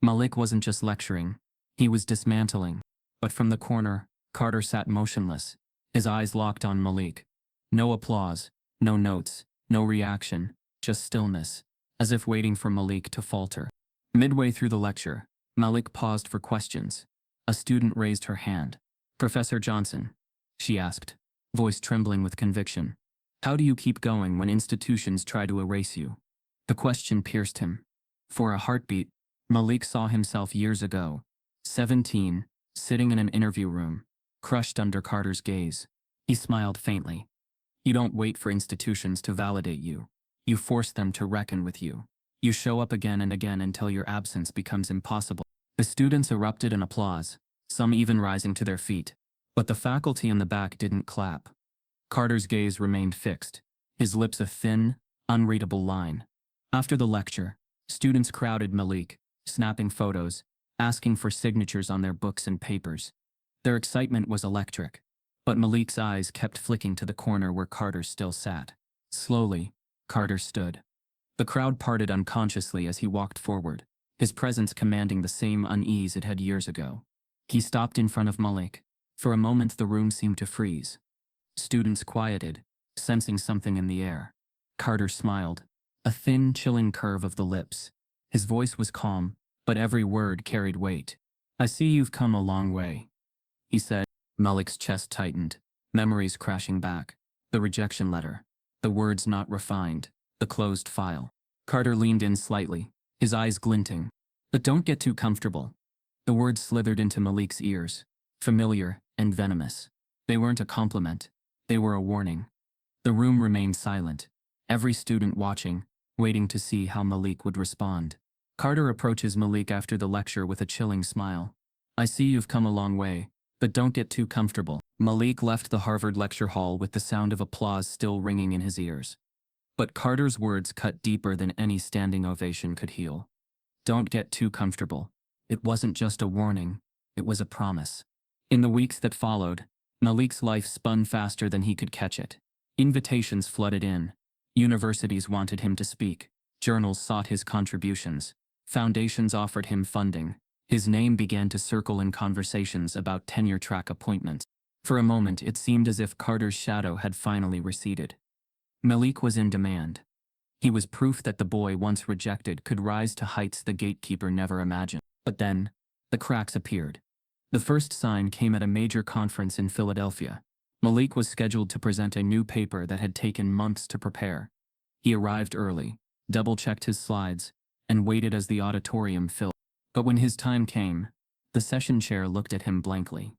Malik wasn't just lecturing, he was dismantling. But from the corner, Carter sat motionless, his eyes locked on Malik. No applause, no notes, no reaction, just stillness, as if waiting for Malik to falter. Midway through the lecture, Malik paused for questions. A student raised her hand. "Professor Johnson," she asked, voice trembling with conviction, "how do you keep going when institutions try to erase you?" The question pierced him. For a heartbeat, Malik saw himself years ago, 17, sitting in an interview room, crushed under Carter's gaze. He smiled faintly. You don't wait for institutions to validate you. You force them to reckon with you. You show up again and again until your absence becomes impossible. The students erupted in applause, some even rising to their feet. But the faculty in the back didn't clap. Carter's gaze remained fixed, his lips a thin, unreadable line. After the lecture, students crowded Malik, snapping photos, asking for signatures on their books and papers. Their excitement was electric, but Malik's eyes kept flicking to the corner where Carter still sat. Slowly, Carter stood. The crowd parted unconsciously as he walked forward, his presence commanding the same unease it had years ago. He stopped in front of Malik. For a moment the room seemed to freeze. Students quieted, sensing something in the air. Carter smiled, a thin, chilling curve of the lips. His voice was calm, but every word carried weight. "I see you've come a long way," he said. Malik's chest tightened, memories crashing back. The rejection letter, the words not refined, the closed file. Carter leaned in slightly, his eyes glinting. "But don't get too comfortable." The words slithered into Malik's ears, familiar and venomous. They weren't a compliment, they were a warning. The room remained silent, every student watching, waiting to see how Malik would respond. Carter approaches Malik after the lecture with a chilling smile. "I see you've come a long way, but don't get too comfortable." Malik left the Harvard lecture hall with the sound of applause still ringing in his ears. But Carter's words cut deeper than any standing ovation could heal. Don't get too comfortable. It wasn't just a warning, it was a promise. In the weeks that followed, Malik's life spun faster than he could catch it. Invitations flooded in. Universities wanted him to speak. Journals sought his contributions. Foundations offered him funding. His name began to circle in conversations about tenure-track appointments. For a moment, it seemed as if Carter's shadow had finally receded. Malik was in demand. He was proof that the boy once rejected could rise to heights the gatekeeper never imagined. But then, the cracks appeared. The first sign came at a major conference in Philadelphia. Malik was scheduled to present a new paper that had taken months to prepare. He arrived early, double-checked his slides, and waited as the auditorium filled. But when his time came, the session chair looked at him blankly.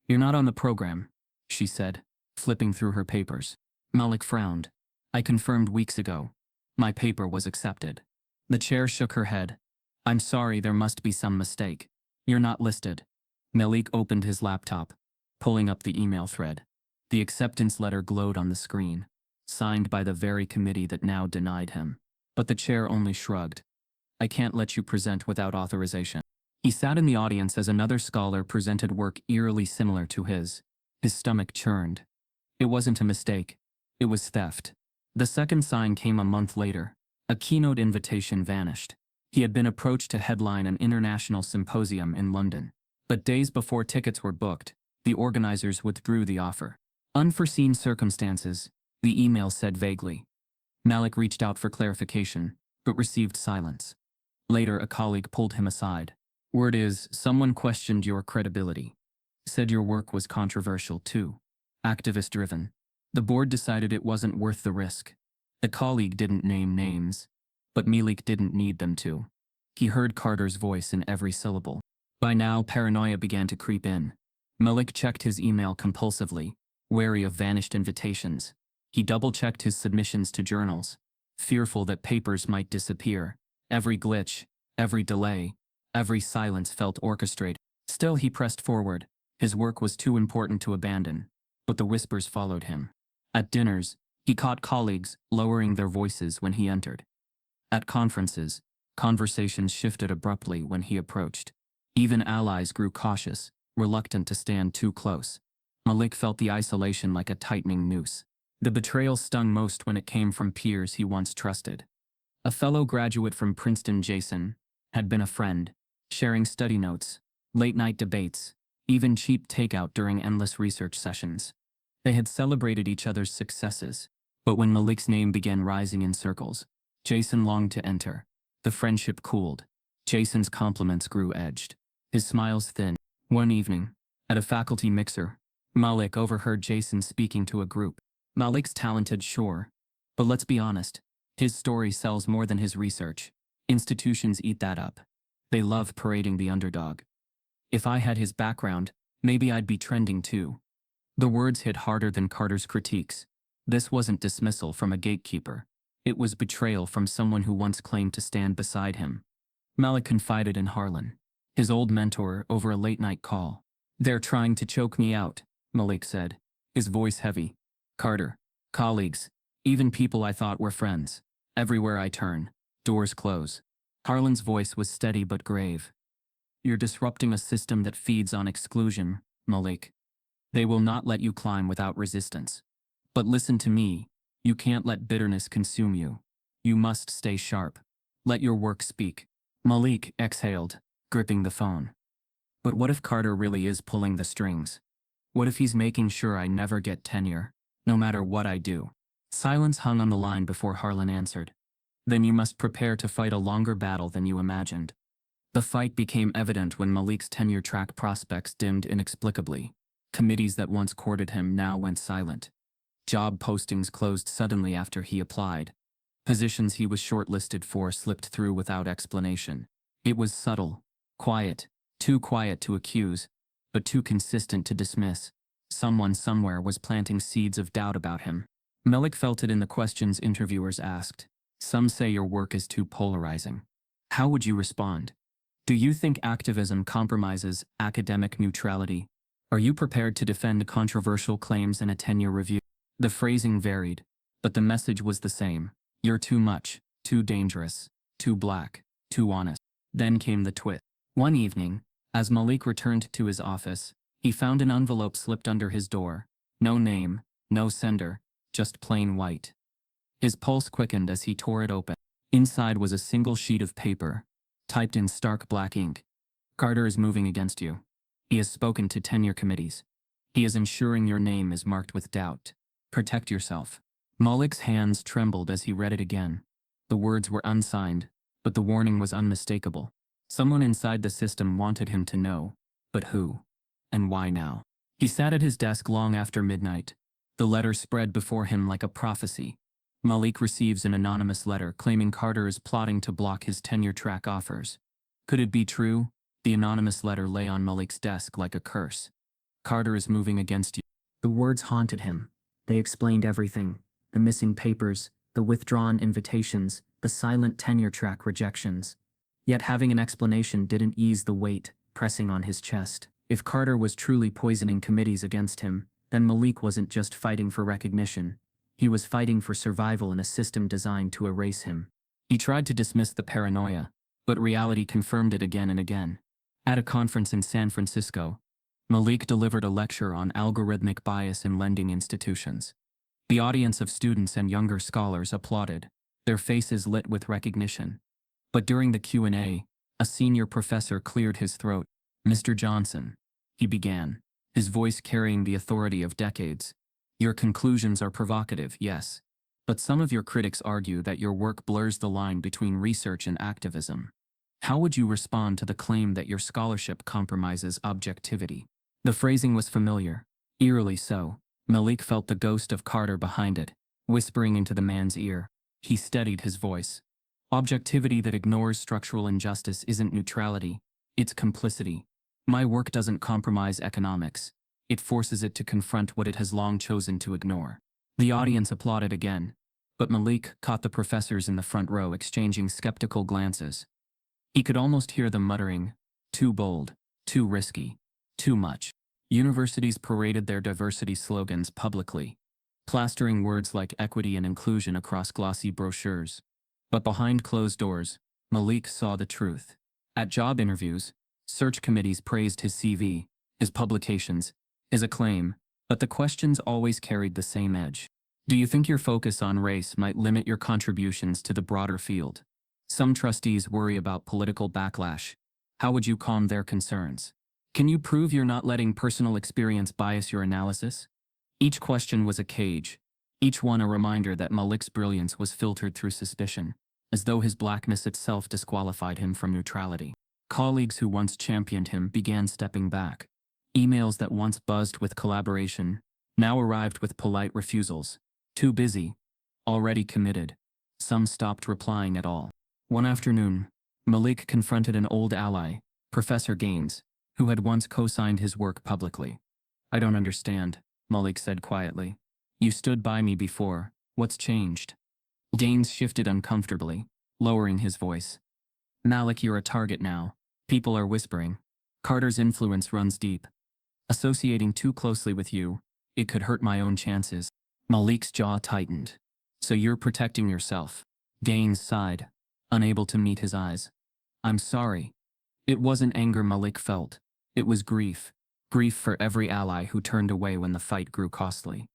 "You're not on the program," she said, flipping through her papers. Malik frowned. "I confirmed weeks ago. My paper was accepted." The chair shook her head. "I'm sorry, there must be some mistake. You're not listed." Malik opened his laptop, pulling up the email thread. The acceptance letter glowed on the screen, signed by the very committee that now denied him. But the chair only shrugged. "I can't let you present without authorization." He sat in the audience as another scholar presented work eerily similar to his. His stomach churned. It wasn't a mistake. It was theft. The second sign came a month later. A keynote invitation vanished. He had been approached to headline an international symposium in London. But days before tickets were booked, the organizers withdrew the offer. Unforeseen circumstances, the email said vaguely. Malik reached out for clarification, but received silence. Later, a colleague pulled him aside. Word is, someone questioned your credibility. Said your work was controversial too. Activist-driven. The board decided it wasn't worth the risk. The colleague didn't name names, but Malik didn't need them to. He heard Carter's voice in every syllable. By now, paranoia began to creep in. Malik checked his email compulsively, wary of vanished invitations. He double-checked his submissions to journals, fearful that papers might disappear. Every glitch, every delay, every silence felt orchestrated. Still, he pressed forward. His work was too important to abandon, but the whispers followed him. At dinners, he caught colleagues lowering their voices when he entered. At conferences, conversations shifted abruptly when he approached. Even allies grew cautious, reluctant to stand too close. Malik felt the isolation like a tightening noose. The betrayal stung most when it came from peers he once trusted. A fellow graduate from Princeton, Jason, had been a friend, sharing study notes, late-night debates, even cheap takeout during endless research sessions. They had celebrated each other's successes, but when Malik's name began rising in circles, Jason longed to enter. The friendship cooled. Jason's compliments grew edged. His smiles thin. One evening, at a faculty mixer, Malik overheard Jason speaking to a group. Malik's talented, sure, but let's be honest, his story sells more than his research. Institutions eat that up. They love parading the underdog. If I had his background, maybe I'd be trending too. The words hit harder than Carter's critiques. This wasn't dismissal from a gatekeeper. It was betrayal from someone who once claimed to stand beside him. Malik confided in Harlan, his old mentor, over a late-night call. They're trying to choke me out, Malik said, his voice heavy. Carter, colleagues, even people I thought were friends. Everywhere I turn, doors close. Harlan's voice was steady but grave. You're disrupting a system that feeds on exclusion, Malik. They will not let you climb without resistance. But listen to me, you can't let bitterness consume you. You must stay sharp. Let your work speak. Malik exhaled, gripping the phone. But what if Carter really is pulling the strings? What if he's making sure I never get tenure, no matter what I do? Silence hung on the line before Harlan answered. Then you must prepare to fight a longer battle than you imagined. The fight became evident when Malik's tenure track prospects dimmed inexplicably. Committees that once courted him now went silent. Job postings closed suddenly after he applied. Positions he was shortlisted for slipped through without explanation. It was subtle, quiet, too quiet to accuse, but too consistent to dismiss. Someone somewhere was planting seeds of doubt about him. Malik felt it in the questions interviewers asked. Some say your work is too polarizing. How would you respond? Do you think activism compromises academic neutrality? Are you prepared to defend controversial claims in a tenure review? The phrasing varied, but the message was the same. You're too much, too dangerous, too black, too honest. Then came the twist. One evening, as Malik returned to his office, he found an envelope slipped under his door. No name, no sender, just plain white. His pulse quickened as he tore it open. Inside was a single sheet of paper, typed in stark black ink. Carter is moving against you. He has spoken to tenure committees. He is ensuring your name is marked with doubt. Protect yourself. Malik's hands trembled as he read it again. The words were unsigned, but the warning was unmistakable. Someone inside the system wanted him to know, but who? And why now? He sat at his desk long after midnight. The letter spread before him like a prophecy. Malik receives an anonymous letter claiming Carter is plotting to block his tenure track offers. Could it be true? The anonymous letter lay on Malik's desk like a curse. Carter is moving against you. The words haunted him. They explained everything. The missing papers, the withdrawn invitations, the silent tenure track rejections. Yet having an explanation didn't ease the weight pressing on his chest. If Carter was truly poisoning committees against him, then Malik wasn't just fighting for recognition. He was fighting for survival in a system designed to erase him. He tried to dismiss the paranoia, but reality confirmed it again and again. At a conference in San Francisco, Malik delivered a lecture on algorithmic bias in lending institutions. The audience of students and younger scholars applauded, their faces lit with recognition. But during the Q&A, a senior professor cleared his throat. "Mr. Johnson," he began, his voice carrying the authority of decades. "Your conclusions are provocative, yes. But some of your critics argue that your work blurs the line between research and activism. How would you respond to the claim that your scholarship compromises objectivity?" The phrasing was familiar, eerily so. Malik felt the ghost of Carter behind it, whispering into the man's ear. He steadied his voice. "Objectivity that ignores structural injustice isn't neutrality, it's complicity. My work doesn't compromise economics. It forces it to confront what it has long chosen to ignore." The audience applauded again, but Malik caught the professors in the front row exchanging skeptical glances. He could almost hear them muttering, "Too bold, too risky, too much." Universities paraded their diversity slogans publicly, plastering words like equity and inclusion across glossy brochures. But behind closed doors, Malik saw the truth. At job interviews, search committees praised his CV, his publications, his acclaim, but the questions always carried the same edge. "Do you think your focus on race might limit your contributions to the broader field? Some trustees worry about political backlash. How would you calm their concerns? Can you prove you're not letting personal experience bias your analysis?" Each question was a cage, each one a reminder that Malik's brilliance was filtered through suspicion, as though his blackness itself disqualified him from neutrality. Colleagues who once championed him began stepping back. Emails that once buzzed with collaboration now arrived with polite refusals. Too busy. Already committed. Some stopped replying at all. One afternoon, Malik confronted an old ally, Professor Gaines, who had once co-signed his work publicly. "I don't understand," Malik said quietly. "You stood by me before. What's changed?" Gaines shifted uncomfortably, lowering his voice. "Malik, you're a target now. People are whispering. Carter's influence runs deep. Associating too closely with you, it could hurt my own chances." Malik's jaw tightened. "So you're protecting yourself?" Gaines sighed, unable to meet his eyes. "I'm sorry." It wasn't anger Malik felt. It was grief. Grief for every ally who turned away when the fight grew costly.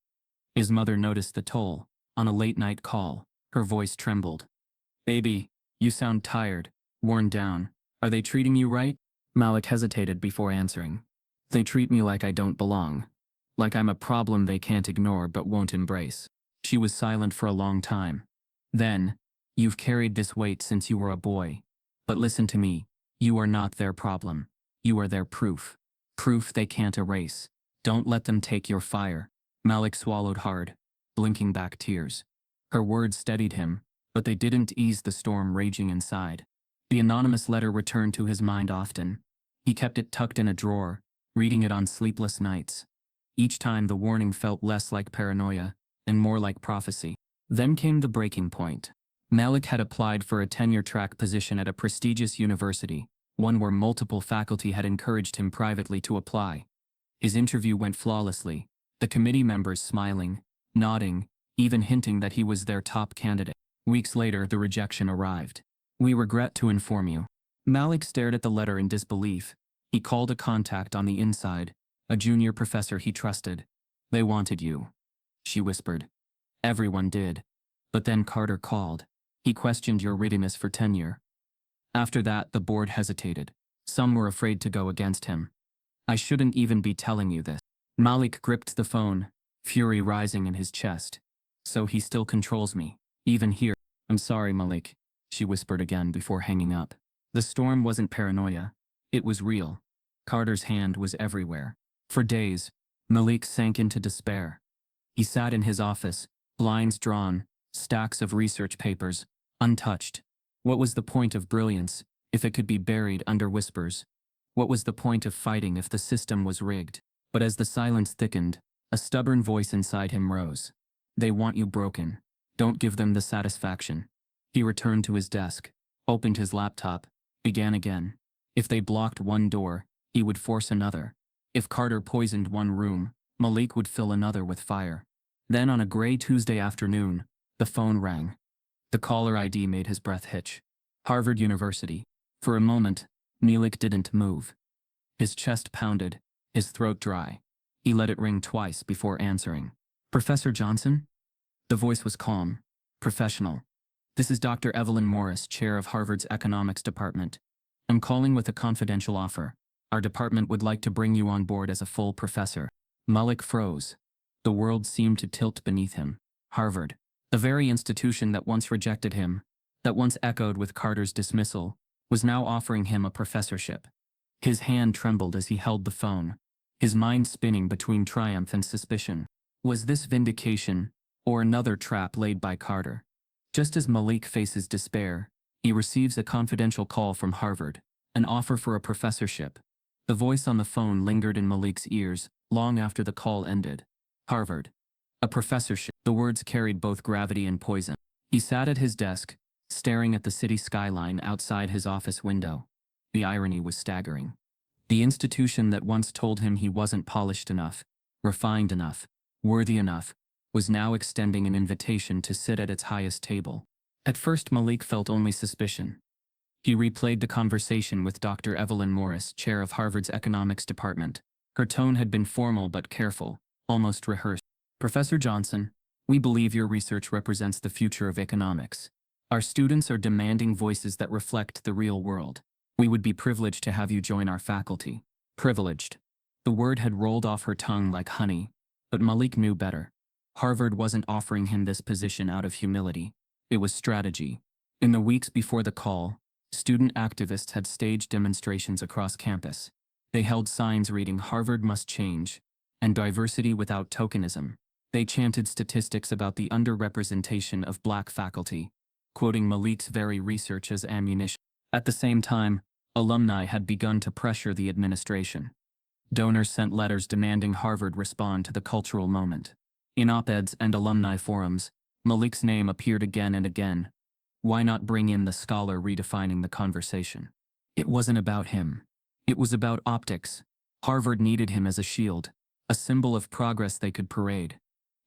His mother noticed the toll. On a late-night call, her voice trembled. "Baby, you sound tired, worn down. Are they treating you right?" Malik hesitated before answering. "They treat me like I don't belong. Like I'm a problem they can't ignore but won't embrace." She was silent for a long time. Then, "You've carried this weight since you were a boy. But listen to me. You are not their problem. You are their proof. Proof they can't erase. Don't let them take your fire." Malik swallowed hard, blinking back tears. Her words steadied him, but they didn't ease the storm raging inside. The anonymous letter returned to his mind often. He kept it tucked in a drawer, reading it on sleepless nights. Each time the warning felt less like paranoia and more like prophecy. Then came the breaking point. Malik had applied for a tenure-track position at a prestigious university, one where multiple faculty had encouraged him privately to apply. His interview went flawlessly, the committee members smiling, nodding, even hinting that he was their top candidate. Weeks later, the rejection arrived. "We regret to inform you." Malik stared at the letter in disbelief. He called a contact on the inside, a junior professor he trusted. "They wanted you," she whispered. "Everyone did. But then Carter called. He questioned your readiness for tenure." After that, the board hesitated. Some were afraid to go against him. "I shouldn't even be telling you this." Malik gripped the phone, fury rising in his chest. "So he still controls me, even here." "I'm sorry, Malik," she whispered again before hanging up. The storm wasn't paranoia. It was real. Carter's hand was everywhere. For days, Malik sank into despair. He sat in his office, blinds drawn, stacks of research papers, untouched. What was the point of brilliance if it could be buried under whispers? What was the point of fighting if the system was rigged? But as the silence thickened, a stubborn voice inside him rose. "They want you broken. Don't give them the satisfaction." He returned to his desk, opened his laptop, began again. If they blocked one door, he would force another. If Carter poisoned one room, Malik would fill another with fire. Then on a gray Tuesday afternoon, the phone rang. The caller ID made his breath hitch. Harvard University. For a moment, Malik didn't move. His chest pounded, his throat dry. He let it ring twice before answering. Professor Johnson? The voice was calm, professional. This is Dr. Evelyn Morris, chair of Harvard's economics department. I'm calling with a confidential offer. Our department would like to bring you on board as a full professor. Malik froze. The world seemed to tilt beneath him. Harvard, the very institution that once rejected him, that once echoed with Carter's dismissal, was now offering him a professorship. His hand trembled as he held the phone, his mind spinning between triumph and suspicion. Was this vindication, or another trap laid by Carter? Just as Malik faces despair, he receives a confidential call from Harvard, an offer for a professorship. The voice on the phone lingered in Malik's ears long after the call ended. Harvard. A professorship. The words carried both gravity and poison. He sat at his desk, staring at the city skyline outside his office window. The irony was staggering. The institution that once told him he wasn't polished enough, refined enough, worthy enough, was now extending an invitation to sit at its highest table. At first Malik felt only suspicion. He replayed the conversation with Dr. Evelyn Morris, chair of Harvard's economics department. Her tone had been formal but careful, almost rehearsed. Professor Johnson, we believe your research represents the future of economics. Our students are demanding voices that reflect the real world. We would be privileged to have you join our faculty. Privileged. The word had rolled off her tongue like honey, but Malik knew better. Harvard wasn't offering him this position out of humility. It was strategy. In the weeks before the call, student activists had staged demonstrations across campus. They held signs reading "Harvard must change" and "Diversity without tokenism." They chanted statistics about the underrepresentation of black faculty, quoting Malik's very research as ammunition. At the same time, alumni had begun to pressure the administration. Donors sent letters demanding Harvard respond to the cultural moment. In op-eds and alumni forums, Malik's name appeared again and again. Why not bring in the scholar redefining the conversation? It wasn't about him. It was about optics. Harvard needed him as a shield, a symbol of progress they could parade.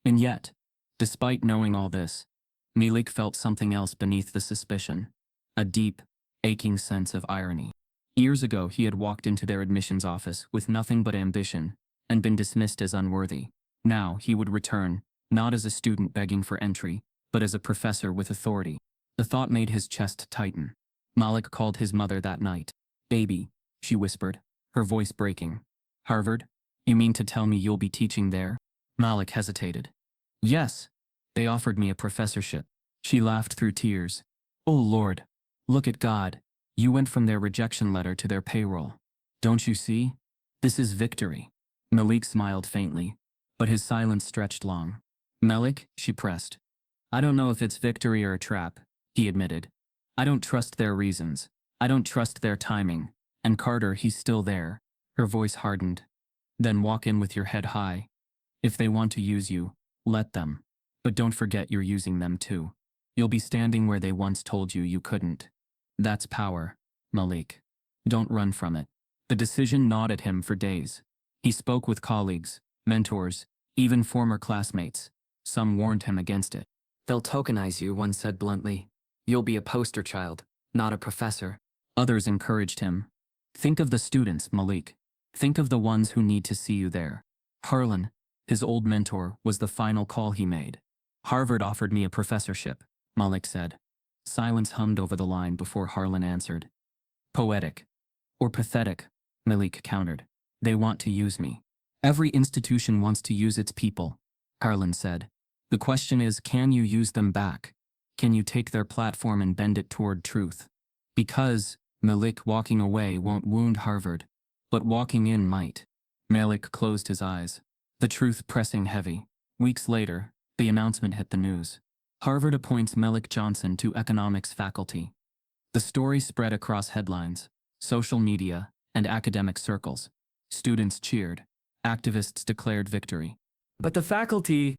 And yet, despite knowing all this, Malik felt something else beneath the suspicion. A deep, aching sense of irony. Years ago he had walked into their admissions office with nothing but ambition, and been dismissed as unworthy. Now he would return, not as a student begging for entry, but as a professor with authority. The thought made his chest tighten. Malik called his mother that night. "Baby," she whispered, her voice breaking. "Harvard? You mean to tell me you'll be teaching there?" Malik hesitated. "Yes. They offered me a professorship." She laughed through tears. "Oh Lord. Look at God. You went from their rejection letter to their payroll. Don't you see? This is victory." Malik smiled faintly, but his silence stretched long. "Malik," she pressed. "I don't know if it's victory or a trap," he admitted. "I don't trust their reasons. I don't trust their timing. And Carter, he's still there." Her voice hardened. "Then walk in with your head high. If they want to use you, let them. But don't forget you're using them too. You'll be standing where they once told you you couldn't. That's power, Malik. Don't run from it." The decision gnawed at him for days. He spoke with colleagues, mentors, even former classmates. Some warned him against it. "They'll tokenize you," one said bluntly. "You'll be a poster child, not a professor." Others encouraged him. "Think of the students, Malik. Think of the ones who need to see you there." Harlan, his old mentor, was the final call he made. "Harvard offered me a professorship," Malik said. Silence hummed over the line before Harlan answered. "Poetic. Or pathetic," Malik countered. "They want to use me." "Every institution wants to use its people," Harlan said. "The question is, can you use them back? Can you take their platform and bend it toward truth? Because, Malik, walking away won't wound Harvard, but walking in might." Malik closed his eyes, the truth pressing heavy. Weeks later, the announcement hit the news. Harvard appoints Malik Johnson to economics faculty. The story spread across headlines, social media, and academic circles. Students cheered. Activists declared victory. But the faculty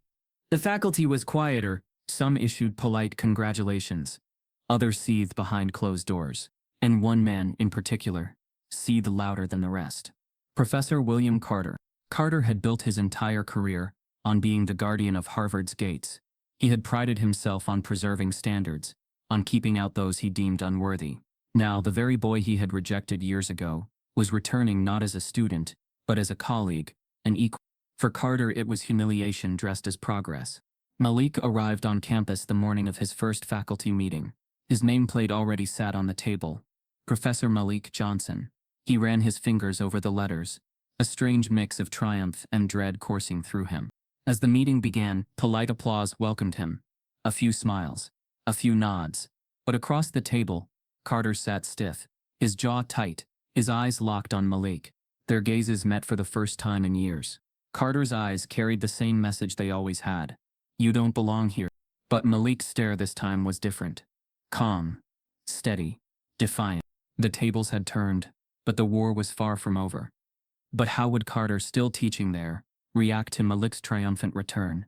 was quieter. Some issued polite congratulations. Others seethed behind closed doors. And one man, in particular, seethed louder than the rest. Professor William Carter. Carter had built his entire career on being the guardian of Harvard's gates. He had prided himself on preserving standards, on keeping out those he deemed unworthy. Now, the very boy he had rejected years ago was returning not as a student, but as a colleague, an equal. For Carter, it was humiliation dressed as progress. Malik arrived on campus the morning of his first faculty meeting. His nameplate already sat on the table. Professor Malik Johnson. He ran his fingers over the letters, a strange mix of triumph and dread coursing through him. As the meeting began, polite applause welcomed him. A few smiles, a few nods. But across the table, Carter sat stiff, his jaw tight, his eyes locked on Malik. Their gazes met for the first time in years. Carter's eyes carried the same message they always had. You don't belong here. But Malik's stare this time was different. Calm, steady, defiant. The tables had turned, but the war was far from over. But how would Carter, still teaching there, react to Malik's triumphant return?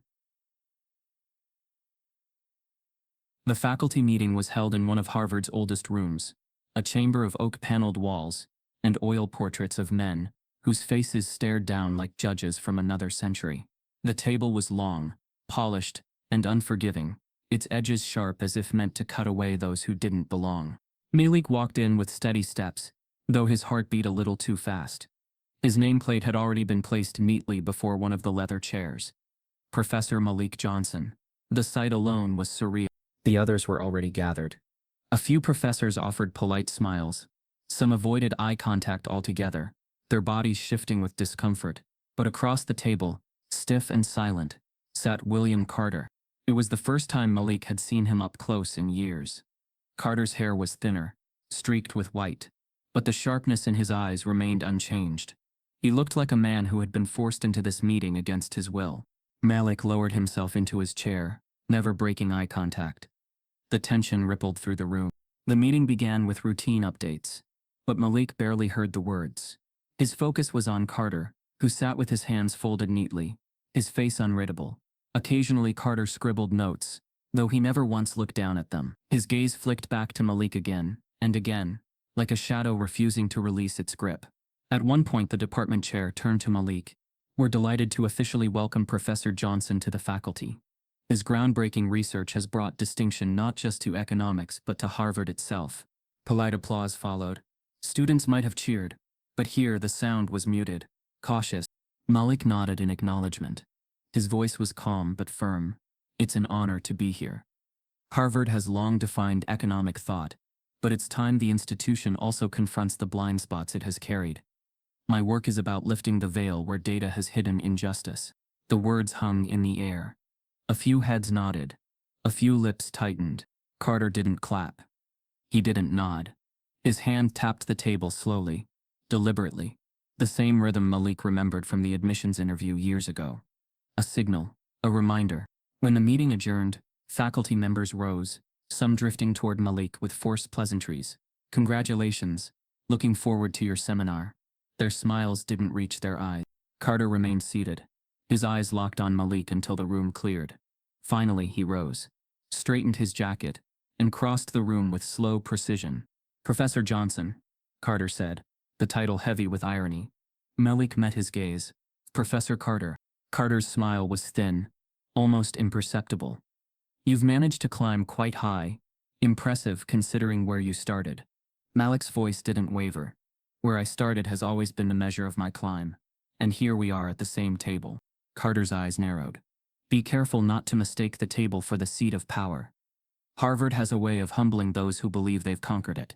The faculty meeting was held in one of Harvard's oldest rooms, a chamber of oak-paneled walls and oil portraits of men whose faces stared down like judges from another century. The table was long, polished, and unforgiving, its edges sharp as if meant to cut away those who didn't belong. Malik walked in with steady steps, though his heart beat a little too fast. His nameplate had already been placed neatly before one of the leather chairs. Professor Malik Johnson. The sight alone was surreal. The others were already gathered. A few professors offered polite smiles. Some avoided eye contact altogether, their bodies shifting with discomfort. But across the table, stiff and silent, sat William Carter. It was the first time Malik had seen him up close in years. Carter's hair was thinner, streaked with white, but the sharpness in his eyes remained unchanged. He looked like a man who had been forced into this meeting against his will. Malik lowered himself into his chair, never breaking eye contact. The tension rippled through the room. The meeting began with routine updates, but Malik barely heard the words. His focus was on Carter, who sat with his hands folded neatly, his face unreadable. Occasionally Carter scribbled notes, though he never once looked down at them. His gaze flicked back to Malik again, and again, like a shadow refusing to release its grip. At one point the department chair turned to Malik. We're delighted to officially welcome Professor Johnson to the faculty. His groundbreaking research has brought distinction not just to economics but to Harvard itself. Polite applause followed. Students might have cheered, but here the sound was muted, cautious. Malik nodded in acknowledgement. His voice was calm but firm. It's an honor to be here. Harvard has long defined economic thought, but it's time the institution also confronts the blind spots it has carried. My work is about lifting the veil where data has hidden injustice. The words hung in the air. A few heads nodded. A few lips tightened. Carter didn't clap. He didn't nod. His hand tapped the table slowly, deliberately. The same rhythm Malik remembered from the admissions interview years ago. A signal, a reminder. When the meeting adjourned, faculty members rose, some drifting toward Malik with forced pleasantries. Congratulations. Looking forward to your seminar. Their smiles didn't reach their eyes. Carter remained seated, his eyes locked on Malik until the room cleared. Finally he rose, straightened his jacket, and crossed the room with slow precision. Professor Johnson, Carter said, the title heavy with irony. Malik met his gaze. Professor Carter. Carter's smile was thin, almost imperceptible. You've managed to climb quite high. Impressive considering where you started. Malik's voice didn't waver. Where I started has always been the measure of my climb. And here we are at the same table. Carter's eyes narrowed. Be careful not to mistake the table for the seat of power. Harvard has a way of humbling those who believe they've conquered it.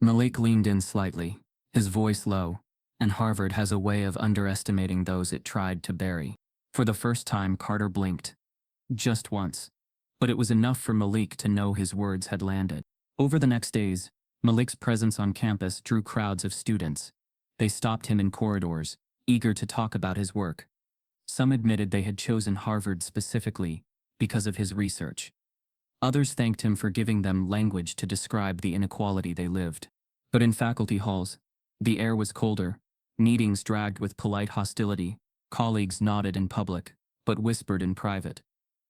Malik leaned in slightly, his voice low, and Harvard has a way of underestimating those it tried to bury. For the first time Carter blinked. Just once. But it was enough for Malik to know his words had landed. Over the next days, Malik's presence on campus drew crowds of students. They stopped him in corridors, eager to talk about his work. Some admitted they had chosen Harvard specifically because of his research. Others thanked him for giving them language to describe the inequality they lived. But in faculty halls, the air was colder, meetings dragged with polite hostility, colleagues nodded in public, but whispered in private.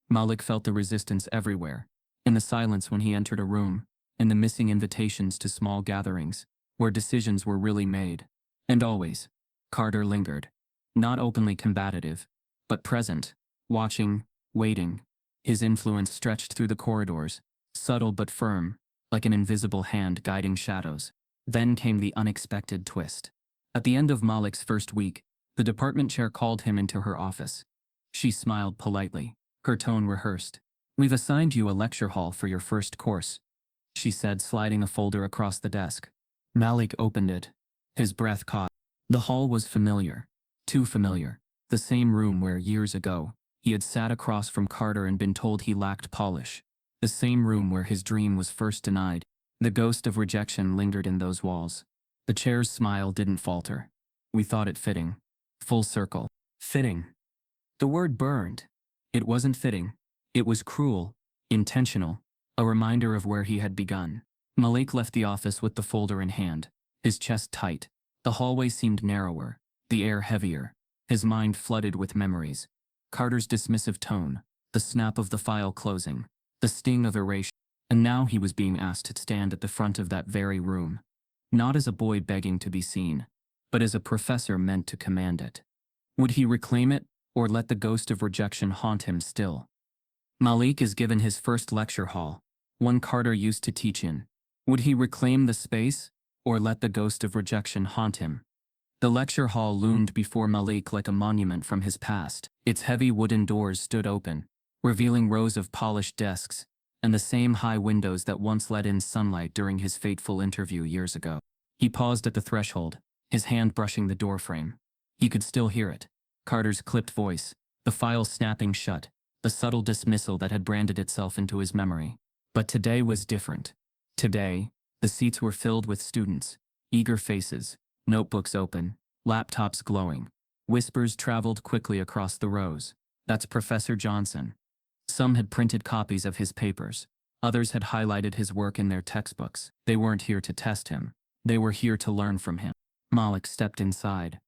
Malik felt the resistance everywhere, in the silence when he entered a room, in the missing invitations to small gatherings, where decisions were really made. And always, Carter lingered. Not openly combative, but present, watching, waiting. His influence stretched through the corridors, subtle but firm, like an invisible hand guiding shadows. Then came the unexpected twist. At the end of Malik's first week, The department chair called him into her office. She smiled politely, her tone rehearsed. "We've assigned you a lecture hall for your first course," she said, sliding a folder across the desk. Malik opened it. His breath caught. The hall was familiar. Too familiar. The same room where, years ago, he had sat across from Carter and been told he lacked polish. The same room where his dream was first denied. The ghost of rejection lingered in those walls. The chair's smile didn't falter. "We thought it fitting." Full circle. Fitting. The word burned. It wasn't fitting. It was cruel, intentional, a reminder of where he had begun. Malik left the office with the folder in hand, his chest tight. The hallway seemed narrower, the air heavier, his mind flooded with memories. Carter's dismissive tone, the snap of the file closing, the sting of erasure. And now he was being asked to stand at the front of that very room. Not as a boy begging to be seen, but as a professor meant to command it. Would he reclaim it, or let the ghost of rejection haunt him still? Malik is given his first lecture hall, one Carter used to teach in. Would he reclaim the space, or let the ghost of rejection haunt him? The lecture hall loomed before Malik like a monument from his past. Its heavy wooden doors stood open, revealing rows of polished desks, and the same high windows that once let in sunlight during his fateful interview years ago. He paused at the threshold, his hand brushing the doorframe. He could still hear it. Carter's clipped voice, the file snapping shut, the subtle dismissal that had branded itself into his memory. But today was different. Today, the seats were filled with students, eager faces, notebooks open, laptops glowing. Whispers traveled quickly across the rows. "That's Professor Johnson." Some had printed copies of his papers. Others had highlighted his work in their textbooks. They weren't here to test him. They were here to learn from him. Malik stepped inside.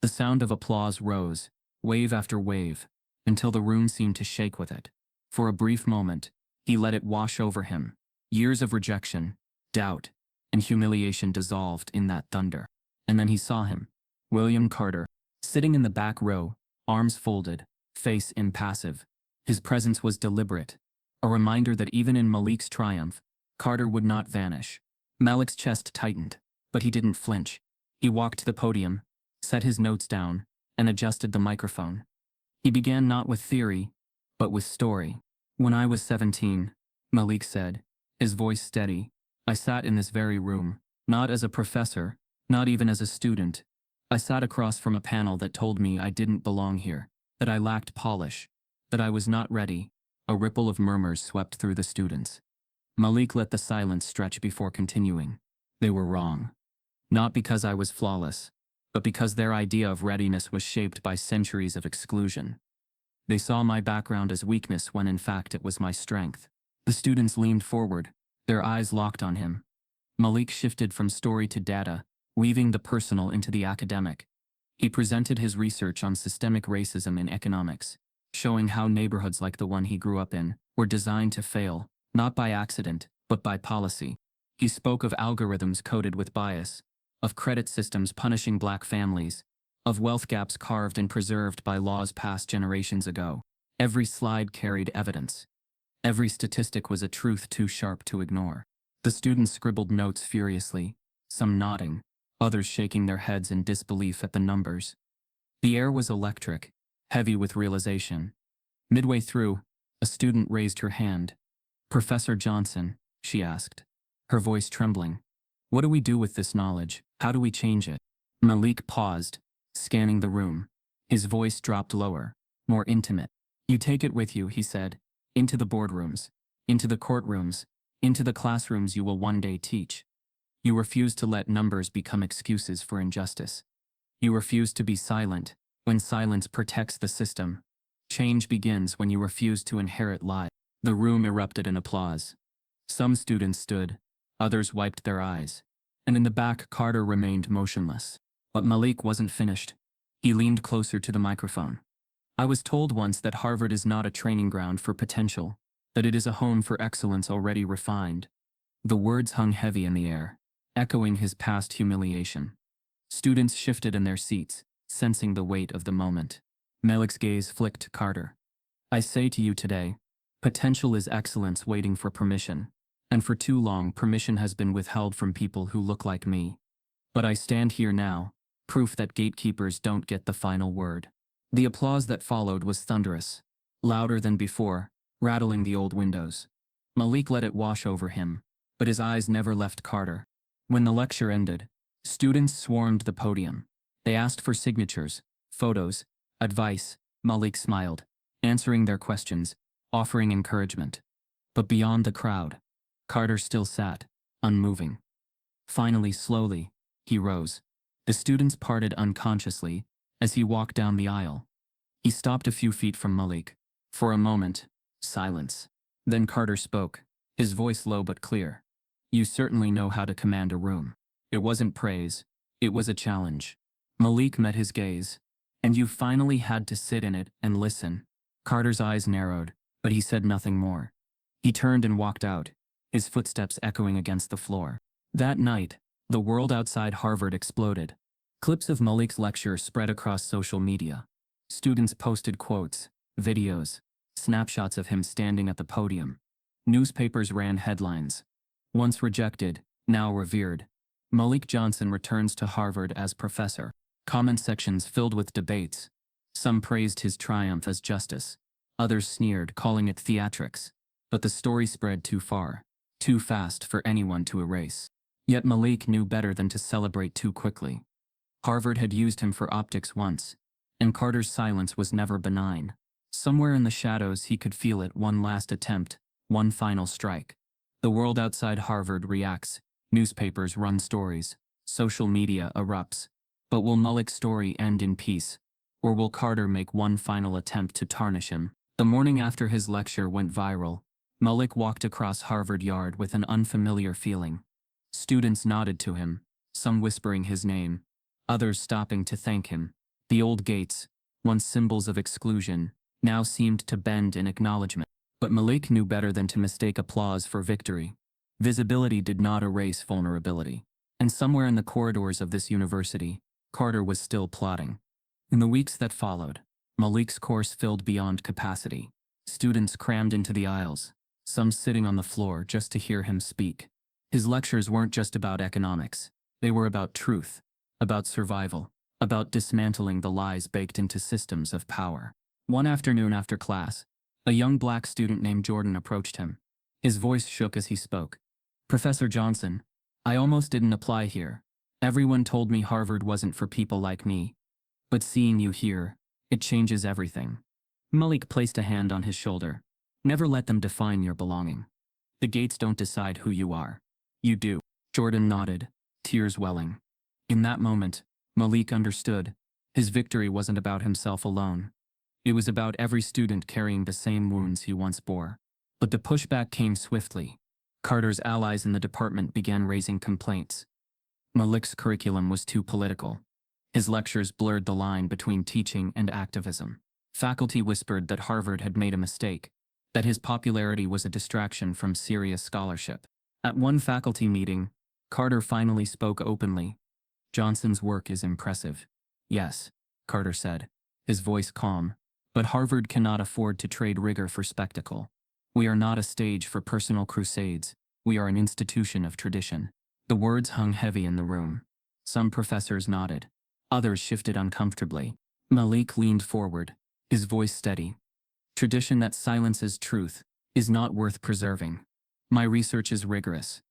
The sound of applause rose, wave after wave, until the room seemed to shake with it. For a brief moment, he let it wash over him. Years of rejection, doubt, and humiliation dissolved in that thunder. And then he saw him, William Carter, sitting in the back row, arms folded, face impassive. His presence was deliberate, a reminder that even in Malik's triumph, Carter would not vanish. Malik's chest tightened, but he didn't flinch. He walked to the podium, set his notes down, and adjusted the microphone. He began not with theory, but with story. "When I was 17, Malik said, his voice steady, "I sat in this very room, not as a professor, not even as a student. I sat across from a panel that told me I didn't belong here, that I lacked polish, that I was not ready." A ripple of murmurs swept through the students. Malik let the silence stretch before continuing. "They were wrong. Not because I was flawless, but because their idea of readiness was shaped by centuries of exclusion. They saw my background as weakness when in fact it was my strength." The students leaned forward, their eyes locked on him. Malik shifted from story to data, weaving the personal into the academic. He presented his research on systemic racism in economics, showing how neighborhoods like the one he grew up in were designed to fail, not by accident, but by policy. He spoke of algorithms coded with bias, of credit systems punishing black families, of wealth gaps carved and preserved by laws passed generations ago. Every slide carried evidence. Every statistic was a truth too sharp to ignore. The students scribbled notes furiously, some nodding, others shaking their heads in disbelief at the numbers. The air was electric, heavy with realization. Midway through, a student raised her hand. "Professor Johnson," she asked, her voice trembling, "what do we do with this knowledge? How do we change it?" Malik paused, scanning the room. His voice dropped lower, more intimate. "You take it with you," he said, "into the boardrooms, into the courtrooms, into the classrooms you will one day teach. You refuse to let numbers become excuses for injustice. You refuse to be silent when silence protects the system. Change begins when you refuse to inherit lies." The room erupted in applause. Some students stood, others wiped their eyes, and in the back Carter remained motionless. But Malik wasn't finished. He leaned closer to the microphone. "I was told once that Harvard is not a training ground for potential, that it is a home for excellence already refined." The words hung heavy in the air, echoing his past humiliation. Students shifted in their seats, sensing the weight of the moment. Malik's gaze flicked to Carter. "I say to you today, potential is excellence waiting for permission, and for too long permission has been withheld from people who look like me. But I stand here now, proof that gatekeepers don't get the final word. The applause that followed was thunderous, louder than before, rattling the old windows. Malik let it wash over him, but his eyes never left Carter. When the lecture ended, students swarmed the podium. They asked for signatures, photos, advice. Malik smiled, answering their questions, offering encouragement. But beyond the crowd, Carter still sat, unmoving. Finally, slowly, he rose. The students parted unconsciously as he walked down the aisle. He stopped a few feet from Malik. For a moment, silence. Then Carter spoke, his voice low but clear. "You certainly know how to command a room." It wasn't praise, it was a challenge. Malik met his gaze. "And you finally had to sit in it and listen." Carter's eyes narrowed, but he said nothing more. He turned and walked out, his footsteps echoing against the floor. That night, the world outside Harvard exploded. Clips of Malik's lecture spread across social media. Students posted quotes, videos, snapshots of him standing at the podium. Newspapers ran headlines. Once rejected, now revered. Malik Johnson returns to Harvard as professor. Comment sections filled with debates. Some praised his triumph as justice. Others sneered, calling it theatrics. But the story spread too far, too fast for anyone to erase. Yet Malik knew better than to celebrate too quickly. Harvard had used him for optics once, and Carter's silence was never benign. Somewhere in the shadows he could feel it: one last attempt, one final strike. The world outside Harvard reacts, newspapers run stories, social media erupts. But will Malik's story end in peace? Or will Carter make one final attempt to tarnish him? The morning after his lecture went viral, Malik walked across Harvard Yard with an unfamiliar feeling. Students nodded to him, some whispering his name, others stopping to thank him. The old gates, once symbols of exclusion, now seemed to bend in acknowledgement. But Malik knew better than to mistake applause for victory. Visibility did not erase vulnerability. And somewhere in the corridors of this university, Carter was still plotting. In the weeks that followed, Malik's course filled beyond capacity. Students crammed into the aisles, some sitting on the floor just to hear him speak. His lectures weren't just about economics. They were about truth, about survival, about dismantling the lies baked into systems of power. One afternoon after class, a young black student named Jordan approached him. His voice shook as he spoke. "Professor Johnson, I almost didn't apply here. Everyone told me Harvard wasn't for people like me. But seeing you here, it changes everything." Malik placed a hand on his shoulder. "Never let them define your belonging. The gates don't decide who you are. You do." Jordan nodded, tears welling. In that moment, Malik understood. His victory wasn't about himself alone. It was about every student carrying the same wounds he once bore. But the pushback came swiftly. Carter's allies in the department began raising complaints. Malik's curriculum was too political. His lectures blurred the line between teaching and activism. Faculty whispered that Harvard had made a mistake, that his popularity was a distraction from serious scholarship. At one faculty meeting, Carter finally spoke openly. "Johnson's work is impressive." "Yes," Carter said, his voice calm, "but Harvard cannot afford to trade rigor for spectacle. We are not a stage for personal crusades. We are an institution of tradition." The words hung heavy in the room. Some professors nodded. Others shifted uncomfortably. Malik leaned forward, his voice steady. "Tradition that silences truth is not worth preserving. My research is rigorous.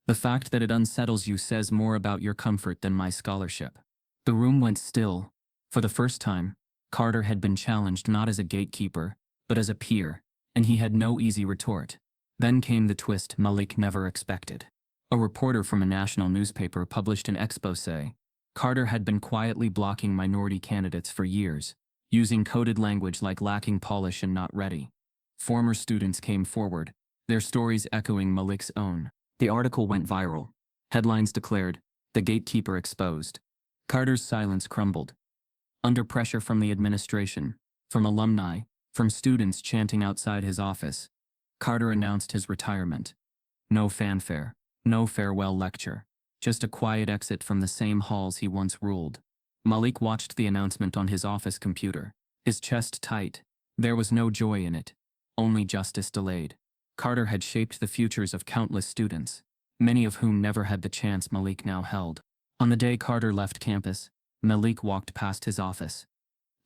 The fact that it unsettles you says more about your comfort than my scholarship." The room went still. For the first time, Carter had been challenged not as a gatekeeper, but as a peer, and he had no easy retort. Then came the twist Malik never expected. A reporter from a national newspaper published an exposé. Carter had been quietly blocking minority candidates for years, using coded language like lacking polish and not ready. Former students came forward, their stories echoing Malik's own. The article went viral. Headlines declared, "The gatekeeper exposed." Carter's silence crumbled. Under pressure from the administration, from alumni, from students chanting outside his office, Carter announced his retirement. No fanfare, no farewell lecture, just a quiet exit from the same halls he once ruled. Malik watched the announcement on his office computer, his chest tight. There was no joy in it, only justice delayed. Carter had shaped the futures of countless students, many of whom never had the chance Malik now held. On the day Carter left campus, Malik walked past his office.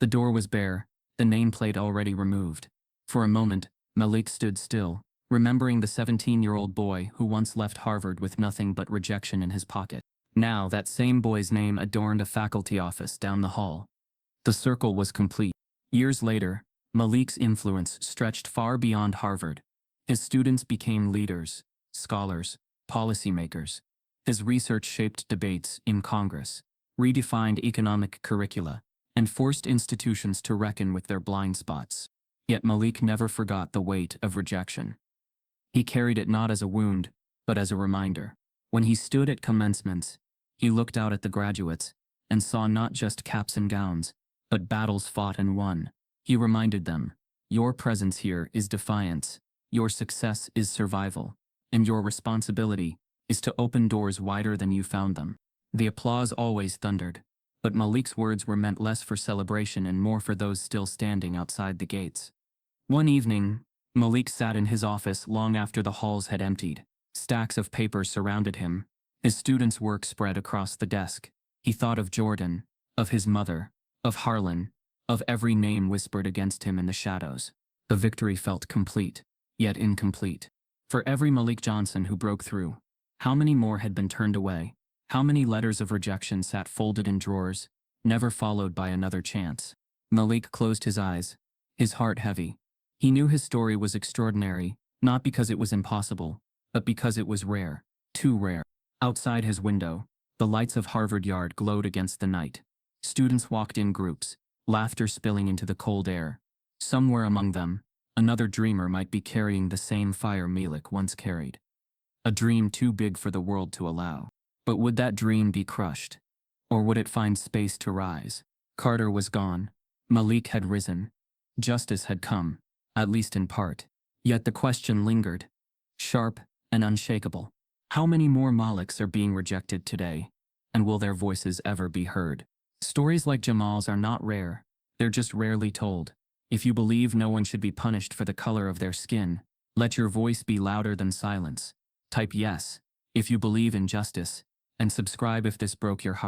The door was bare, the nameplate already removed. For a moment, Malik stood still, remembering the 17-year-old boy who once left Harvard with nothing but rejection in his pocket. Now that same boy's name adorned a faculty office down the hall. The circle was complete. Years later, Malik's influence stretched far beyond Harvard. His students became leaders, scholars, policymakers. His research shaped debates in Congress, redefined economic curricula, and forced institutions to reckon with their blind spots. Yet Malik never forgot the weight of rejection. He carried it not as a wound, but as a reminder. When he stood at commencements, he looked out at the graduates and saw not just caps and gowns, but battles fought and won. He reminded them, your presence here is defiance, your success is survival, and your responsibility is to open doors wider than you found them. The applause always thundered, but Malik's words were meant less for celebration and more for those still standing outside the gates. One evening, Malik sat in his office long after the halls had emptied. Stacks of papers surrounded him. His students' work spread across the desk. He thought of Jordan, of his mother, of Harlan, of every name whispered against him in the shadows. The victory felt complete, yet incomplete. For every Malik Johnson who broke through, how many more had been turned away? How many letters of rejection sat folded in drawers, never followed by another chance? Malik closed his eyes, his heart heavy. He knew his story was extraordinary, not because it was impossible, but because it was rare, too rare. Outside his window, the lights of Harvard Yard glowed against the night. Students walked in groups, laughter spilling into the cold air. Somewhere among them, another dreamer might be carrying the same fire Malik once carried. A dream too big for the world to allow. But would that dream be crushed? Or would it find space to rise? Carter was gone. Malik had risen. Justice had come, at least in part. Yet the question lingered, sharp and unshakable. How many more Maliks are being rejected today? And will their voices ever be heard? Stories like Jamal's are not rare. They're just rarely told. If you believe no one should be punished for the color of their skin, let your voice be louder than silence. Type yes if you believe in justice, and subscribe if this broke your heart.